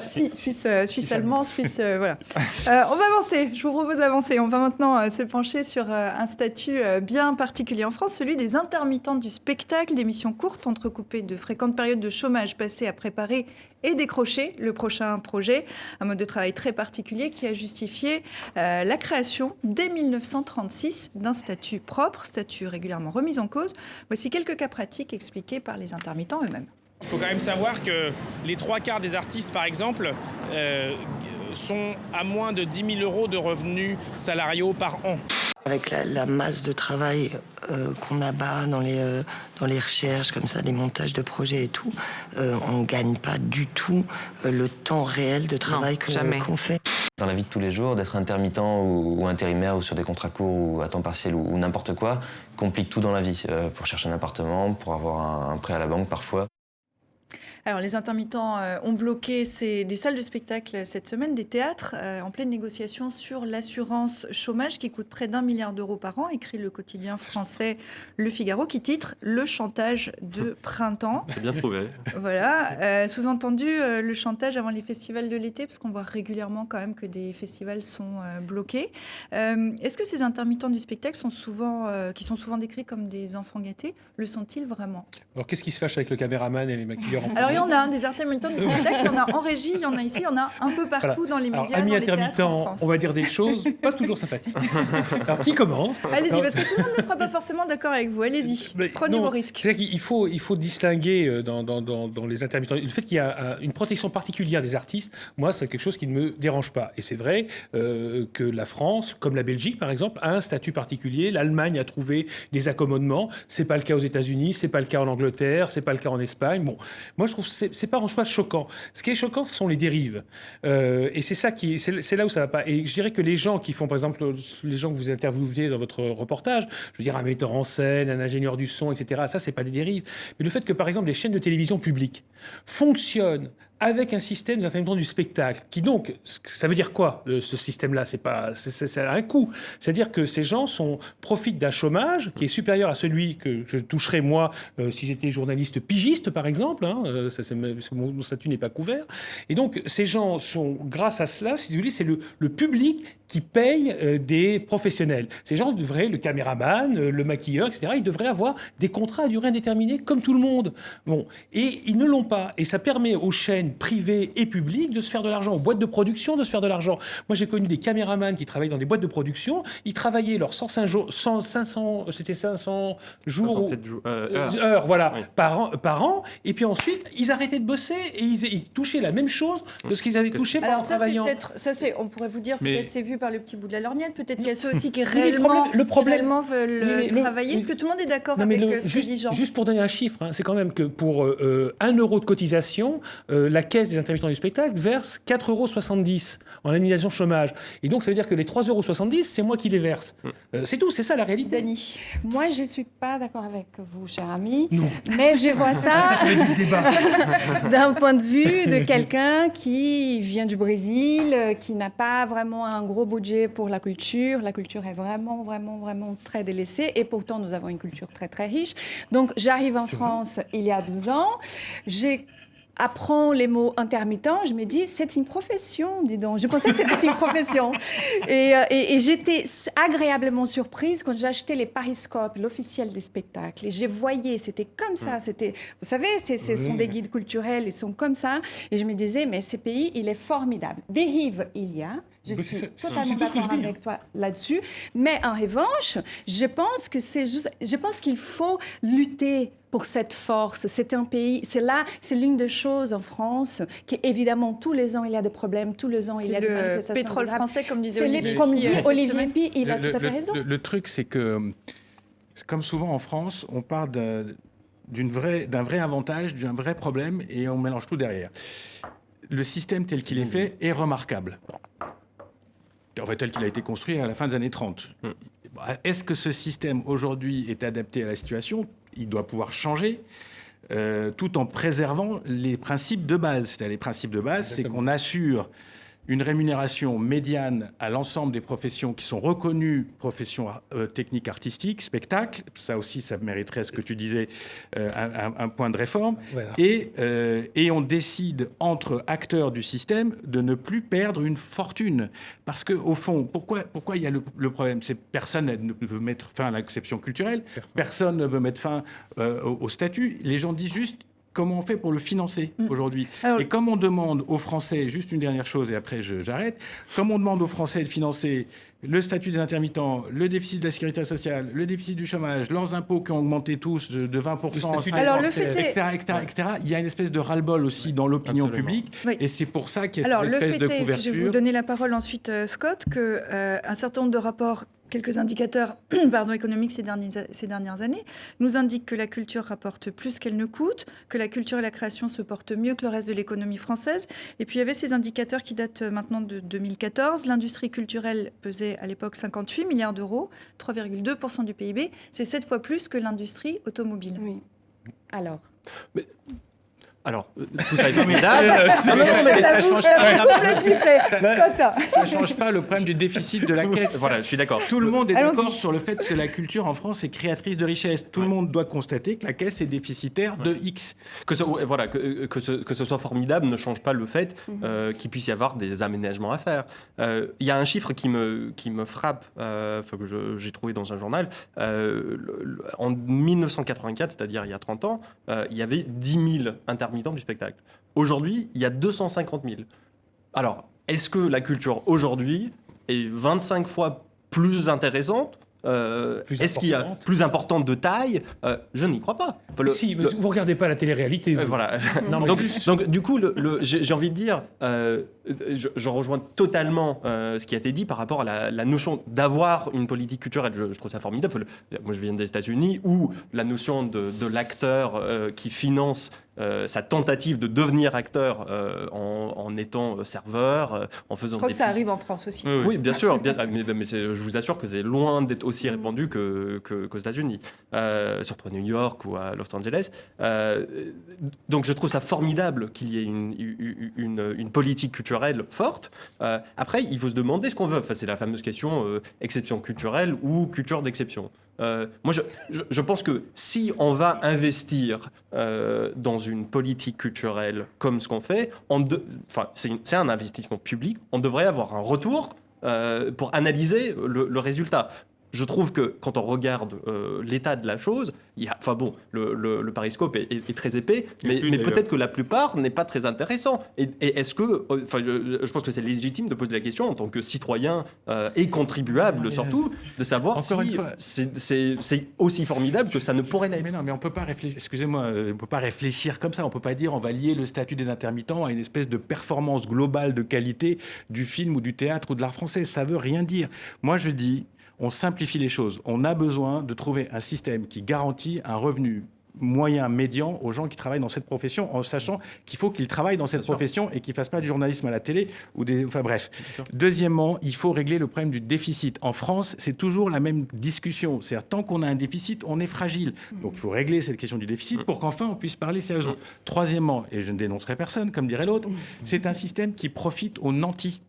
Suisse allemand, Suisse, voilà. On va avancer. Je vous propose d'avancer. On va maintenant se pencher sur un statut bien particulier en France, celui des intermittents du spectacle, des missions courtes entrecoupées de fréquentes périodes de chômage passées à préparer et décrocher le prochain projet. Un mode de travail très particulier qui a justifié la création, dès 1936, d'un statut propre, statut régulièrement remis en cause. Voici quelques cas pratiques expliqués par les intermittents eux-mêmes. Il faut quand même savoir que les 3/4 des artistes, par exemple, sont à moins de 10 000 euros de revenus salariaux par an. Avec la masse de travail qu'on abat dans les recherches, comme ça, des montages de projets et tout, on ne gagne pas du tout le temps réel de travail qu'on fait. Dans la vie de tous les jours, d'être intermittent ou intérimaire ou sur des contrats courts ou à temps partiel ou n'importe quoi, complique tout dans la vie. Pour chercher un appartement, pour avoir un prêt à la banque parfois. Alors, les intermittents ont bloqué des salles de spectacle cette semaine, des théâtres, en pleine négociation sur l'assurance chômage qui coûte près d'1 milliard d'euros par an, écrit le quotidien français Le Figaro, qui titre « Le chantage de printemps ». C'est bien trouvé. Voilà. Sous-entendu, le chantage avant les festivals de l'été, parce qu'on voit régulièrement quand même que des festivals sont bloqués. Est-ce que ces intermittents du spectacle qui sont souvent décrits comme des enfants gâtés, le sont-ils vraiment ? Alors, qu'est-ce qui se fâche avec le caméraman et les maquilleurs Alors, il y en a des intermittents du spectacle, il y en a en régie, il y en a ici, il y en a un peu partout dans les médias, amis dans les théâtres en France. on va dire des choses pas toujours sympathiques. Alors, qui commence ? Allez-y, parce que tout le monde ne sera pas forcément d'accord avec vous. Allez-y, prenez vos risques. C'est-à-dire qu'il faut distinguer dans les intermittents. Le fait qu'il y a une protection particulière des artistes, moi, c'est quelque chose qui ne me dérange pas. Et c'est vrai que la France, comme la Belgique, par exemple, a un statut particulier. L'Allemagne a trouvé des accommodements. C'est pas le cas aux États-Unis, c'est pas le cas en Angleterre, c'est pas le cas en Espagne. Bon, moi, je trouve que c'est pas en soi choquant. Ce qui est choquant, ce sont les dérives. Et c'est ça c'est là où ça va pas. Et je dirais que les gens qui font, par exemple, les gens que vous interviewez dans votre reportage, je veux dire un metteur en scène, un ingénieur du son, etc., ça, c'est pas des dérives. Mais le fait que, par exemple, les chaînes de télévision publiques fonctionnent avec un système des intermittents du spectacle, qui donc, ça veut dire quoi, ce système-là? Ça a un coût. C'est-à-dire que ces gens profitent d'un chômage qui est supérieur à celui que je toucherais moi si j'étais journaliste pigiste, par exemple. Mon statut n'est pas couvert. Et donc, ces gens sont, grâce à cela, si vous voulez, c'est le public qui paye des professionnels. Ces gens devraient, le caméraman, le maquilleur, etc., ils devraient avoir des contrats à durée indéterminée comme tout le monde. Bon. Et ils ne l'ont pas. Et ça permet aux chaînes privées et publiques de se faire de l'argent, aux boîtes de production de se faire de l'argent. Moi, j'ai connu des caméramans qui travaillaient dans des boîtes de production. Ils travaillaient leurs 500 jours, heures, voilà, oui, par an. Et puis ensuite, ils arrêtaient de bosser et ils touchaient la même chose de ce qu'ils avaient touché pendant travaillant. On pourrait vous dire, peut-être c'est vu par le petit bout de la lorgnette, peut-être qu'il y a ceux aussi qui réellement veulent travailler. Est-ce que tout le monde est d'accord avec ce que dit Jean? Juste pour donner un chiffre, c'est quand même que pour 1 euro de cotisation, la caisse des intermittents du spectacle verse 4,70 € en indemnisation chômage. Et donc, ça veut dire que les 3,70 €, c'est moi qui les verse. C'est tout, c'est ça la réalité. Dany. Moi, je ne suis pas d'accord avec vous, cher ami. Non. Mais je vois ça, du débat. d'un point de vue de quelqu'un qui vient du Brésil, qui n'a pas vraiment un gros budget pour la culture. La culture est vraiment, vraiment, vraiment très délaissée. Et pourtant, nous avons une culture très, très riche. Donc, j'arrive en France il y a 12 ans. J'apprends les mots intermittents, je me dis, c'est une profession, dis donc. Je pensais que c'était une profession. Et j'étais agréablement surprise quand j'ai acheté les Pariscopes, l'officiel des spectacles. Et je voyais, c'était comme ça. Vous savez, ce sont des guides culturels, ils sont comme ça. Et je me disais, mais ce pays, il est formidable. Dérive, il y a. Je suis totalement d'accord avec toi là-dessus. Mais en revanche, je pense qu'il faut lutter pour cette force. C'est un pays, c'est l'une des choses en France qui, évidemment, tous les ans, il y a des problèmes, tous les ans, il y a des manifestations. C'est le pétrole français, comme disait Olivier. Comme dit Olivier Pi, il a tout à fait raison. Le truc, c'est que, comme souvent en France, on part d'un vrai avantage, d'un vrai problème, et on mélange tout derrière. Le système tel qu'il est fait est remarquable. Tel qu'il a été construit à la fin des années 30. Est-ce que ce système, aujourd'hui, est adapté à la situation? Il doit pouvoir changer, tout en préservant les principes de base. C'est-à-dire, les principes de base, c'est qu'on assure une rémunération médiane à l'ensemble des professions qui sont reconnues, professions techniques, artistiques, spectacles. Ça aussi, ça mériterait, ce que tu disais, un point de réforme. Voilà. Et on décide, entre acteurs du système, de ne plus perdre une fortune. Parce qu'au fond, pourquoi il y a le problème? C'est personne ne veut mettre fin à l'exception culturelle, personne ne veut mettre fin au statut. Les gens disent juste, comment on fait pour le financer aujourd'hui? Et comme on demande aux Français, juste une dernière chose et après j'arrête, comme on demande aux Français de financer le statut des intermittents, le déficit de la sécurité sociale, le déficit du chômage, leurs impôts qui ont augmenté tous de 20% en 5 ans, etc., il y a une espèce de ras-le-bol aussi dans l'opinion publique. Oui. Et c'est pour ça qu'il y a cette espèce de couverture. Je vais vous donner la parole ensuite, Scott, qu'un certain nombre de rapports, quelques indicateurs économiques ces dernières années, nous indiquent que la culture rapporte plus qu'elle ne coûte, que la culture et la création se portent mieux que le reste de l'économie française. Et puis il y avait ces indicateurs qui datent maintenant de 2014. L'industrie culturelle pesait à l'époque 58 milliards d'euros, 3,2% du PIB. C'est 7 fois plus que l'industrie automobile. Oui. Alors tout ça est formidable. Ça ne change pas le problème du déficit de la caisse. Voilà, je suis d'accord. Tout le monde est d'accord sur le fait que la culture en France est créatrice de richesse. Tout le monde doit constater que la caisse est déficitaire de X. Que ce soit formidable ne change pas le fait qu'il puisse y avoir des aménagements à faire. Il y a un chiffre qui me frappe, que j'ai trouvé dans un journal. En 1984, c'est-à-dire il y a 30 ans, il y avait 10 000 intermittents du spectacle. Aujourd'hui, il y a 250 000. Alors, est-ce que la culture aujourd'hui est 25 fois plus intéressante? Est-ce qu'il y a plus importante de taille? Je n'y crois pas. Si, mais vous regardez pas la télé-réalité. Voilà. Non, donc, du coup, j'ai envie de dire, je rejoins totalement ce qui a été dit par rapport à la notion d'avoir une politique culturelle. Je trouve ça formidable. Moi, je viens des États-Unis où la notion de l'acteur qui finance sa tentative de devenir acteur en étant serveur, en faisant. Je crois que ça arrive en France aussi. Oui, bien sûr. Mais je vous assure que c'est loin d'être aussi répandu qu'aux États-Unis, surtout à New York ou à Los Angeles. Donc je trouve ça formidable qu'il y ait une politique culturelle forte. Après, il faut se demander ce qu'on veut. Enfin, c'est la fameuse question exception culturelle ou culture d'exception. Moi, je pense que si on va investir dans une politique culturelle comme ce qu'on fait, c'est un investissement public, on devrait avoir un retour pour analyser le résultat. Je trouve que quand on regarde l'état de la chose, le Pariscope est très épais, mais peut-être que la plupart n'est pas très intéressant. Et est-ce que, je pense que c'est légitime de poser la question en tant que citoyen et contribuable surtout, de savoir si c'est aussi formidable que ça ne pourrait l'être. Mais non, mais on peut pas réfléchir. Excusez-moi, on peut pas réfléchir comme ça. On peut pas dire on va lier le statut des intermittents à une espèce de performance globale de qualité du film ou du théâtre ou de l'art français. Ça veut rien dire. Moi, je dis. On simplifie les choses. On a besoin de trouver un système qui garantit un revenu moyen, médian aux gens qui travaillent dans cette profession, en sachant qu'il faut qu'ils travaillent dans cette profession et qu'ils ne fassent pas du journalisme à la télé ou des... Enfin bref. Deuxièmement, il faut régler le problème du déficit. En France, c'est toujours la même discussion. C'est-à-dire, tant qu'on a un déficit, on est fragile. Donc il faut régler cette question du déficit pour qu'enfin on puisse parler sérieusement. Troisièmement, et je ne dénoncerai personne, comme dirait l'autre, c'est un système qui profite aux nantis.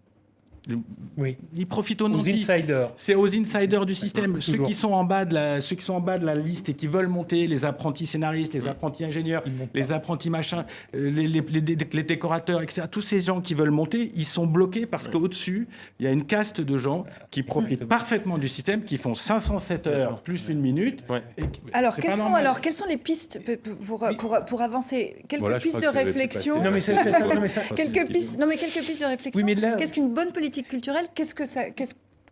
Oui. Ils profitent aux insiders. C'est aux insiders du système. Ceux qui sont en bas de la liste et qui veulent monter, les apprentis scénaristes, les apprentis ingénieurs, les apprentis machins, les décorateurs, etc. Tous ces gens qui veulent monter, ils sont bloqués parce qu'au-dessus, il y a une caste de gens qui profitent parfaitement du système, qui font 507 heures plus une minute. Alors, quelles sont les pistes pour avancer? Quelques pistes de réflexion. Quelques pistes de réflexion. Qu'est-ce qu'une bonne politique culturelle, qu'est-ce que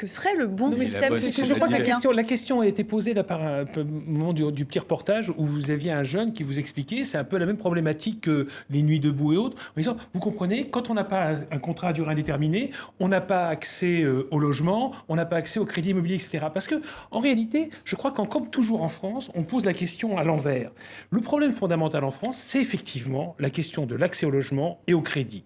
serait le bon système? Je crois que la question a été posée là par un moment du petit reportage où vous aviez un jeune qui vous expliquait, c'est un peu la même problématique que les nuits debout et autres, en disant, vous comprenez, quand on n'a pas un contrat à durée indéterminée, on n'a pas accès au logement, on n'a pas accès au crédit immobilier, etc. Parce que, en réalité, je crois comme toujours en France, on pose la question à l'envers. Le problème fondamental en France, c'est effectivement la question de l'accès au logement et au crédit.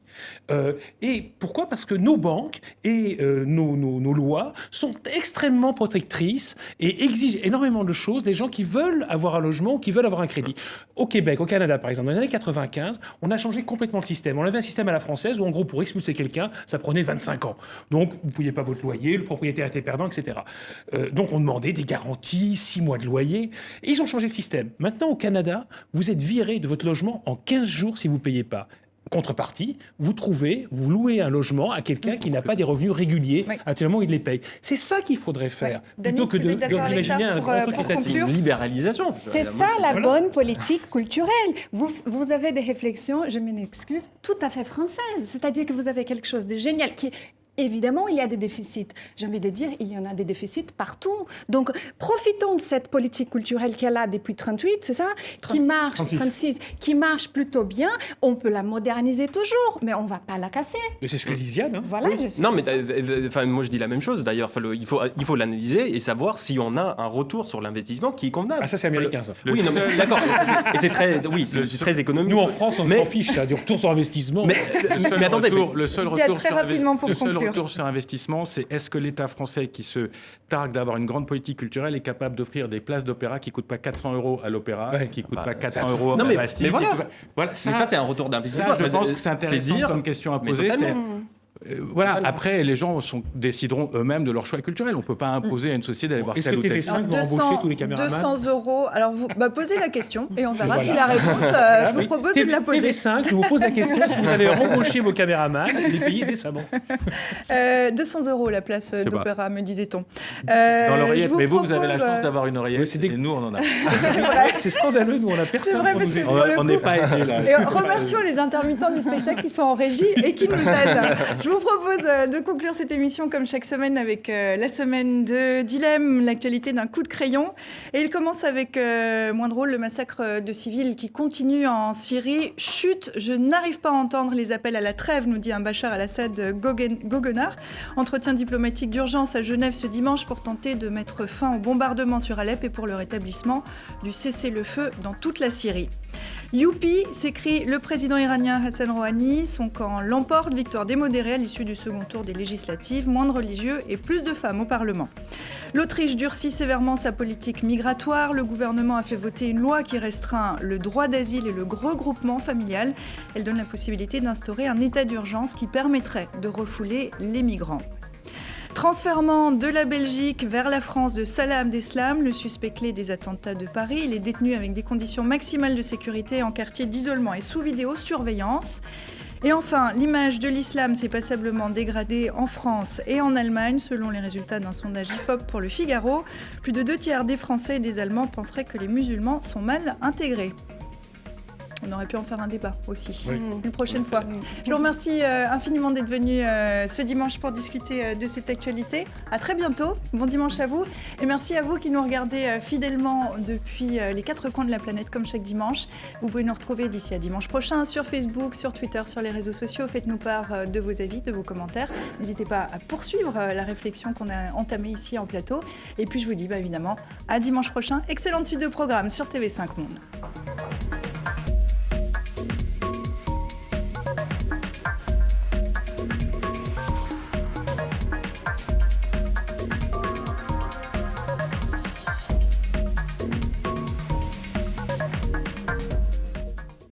Et pourquoi ? Parce que nos banques et nos lois sont extrêmement protectrices et exigent énormément de choses des gens qui veulent avoir un logement ou qui veulent avoir un crédit. Au Québec, au Canada par exemple, dans les années 95, on a changé complètement le système. On avait un système à la française où en gros pour expulser quelqu'un, ça prenait 25 ans. Donc vous ne pouviez pas votre loyer, le propriétaire était perdant, etc. Donc on demandait des garanties, 6 mois de loyer. Et ils ont changé le système. Maintenant au Canada, vous êtes viré de votre logement en 15 jours si vous ne payez pas. Contrepartie, vous louez un logement à quelqu'un qui n'a pas des revenus réguliers, actuellement il les paye. C'est ça qu'il faudrait faire, plutôt que d'imaginer un grand truc étatique. Une libéralisation. C'est ça la bonne politique culturelle. Vous avez des réflexions, je m'en excuse, tout à fait françaises. C'est-à-dire que vous avez quelque chose de génial qui... Évidemment, il y a des déficits. J'ai envie de dire, il y en a des déficits partout. Donc, profitons de cette politique culturelle qui est là depuis 38, c'est ça ? 36, qui marche plutôt bien. On peut la moderniser toujours, mais on ne va pas la casser. Mais c'est ce que dit Ziad. Voilà, non, mais moi je dis la même chose. D'ailleurs, il faut l'analyser et savoir si on a un retour sur l'investissement qui est convenable. Ah, ça c'est américain, ça. Oui, non, mais, d'accord. Et c'est très économique. Nous, en France, on s'en fiche, du retour sur investissement. Mais attendez, le seul retour sur investissement, c'est est-ce que l'État français, qui se targue d'avoir une grande politique culturelle, est capable d'offrir des places d'opéra qui ne coûtent pas 400 € à l'opéra, qui ne coûtent pas 400 € à Bastille. Mais ça, c'est un retour d'investissement. Je pense que c'est intéressant comme question à poser. Voilà, après, les gens décideront eux-mêmes de leur choix culturel. On ne peut pas imposer à une société d'aller voir tel ou tel. Est-ce que TV5 va embaucher tous les caméramans ? 200 €. Alors, posez la question et on verra si la réponse, je vous propose de la poser. TV5, je vous pose la question, est-ce que vous allez embaucher vos caméramans et les payer décemment ? 200 € la place d'opéra, me disait-on. Dans l'oreillette, mais vous avez la chance d'avoir une oreillette et nous, on en a. C'est scandaleux, nous, on n'a personne pour nous aider. On n'est pas aidés, là. Et remercions les intermittents du spectacle qui sont en régie et qui nous aident. Je vous propose de conclure cette émission comme chaque semaine avec la semaine de Dilemme, l'actualité d'un coup de crayon. Et il commence avec, moins drôle, le massacre de civils qui continue en Syrie. Chut, je n'arrive pas à entendre les appels à la trêve, nous dit un Bachar al-Assad goguenard. Entretien diplomatique d'urgence à Genève ce dimanche pour tenter de mettre fin au bombardement sur Alep et pour le rétablissement du cessez-le-feu dans toute la Syrie. Youpi, s'écrie le président iranien Hassan Rouhani. Son camp l'emporte, victoire des modérés à l'issue du second tour des législatives, moins de religieux et plus de femmes au Parlement. L'Autriche durcit sévèrement sa politique migratoire. Le gouvernement a fait voter une loi qui restreint le droit d'asile et le regroupement familial. Elle donne la possibilité d'instaurer un état d'urgence qui permettrait de refouler les migrants. Transfèrement de la Belgique vers la France de Salah Abdeslam, le suspect clé des attentats de Paris. Il est détenu avec des conditions maximales de sécurité en quartier d'isolement et sous vidéosurveillance. Et enfin, l'image de l'islam s'est passablement dégradée en France et en Allemagne, selon les résultats d'un sondage IFOP pour le Figaro. Plus de 2/3 des Français et des Allemands penseraient que les musulmans sont mal intégrés. On aurait pu en faire un débat aussi, une prochaine fois. Je vous remercie infiniment d'être venu ce dimanche pour discuter de cette actualité. À très bientôt, bon dimanche à vous. Et merci à vous qui nous regardez fidèlement depuis les 4 coins de la planète, comme chaque dimanche. Vous pouvez nous retrouver d'ici à dimanche prochain sur Facebook, sur Twitter, sur les réseaux sociaux. Faites-nous part de vos avis, de vos commentaires. N'hésitez pas à poursuivre la réflexion qu'on a entamée ici en plateau. Et puis je vous dis évidemment à dimanche prochain. Excellente suite de programme sur TV5 Monde.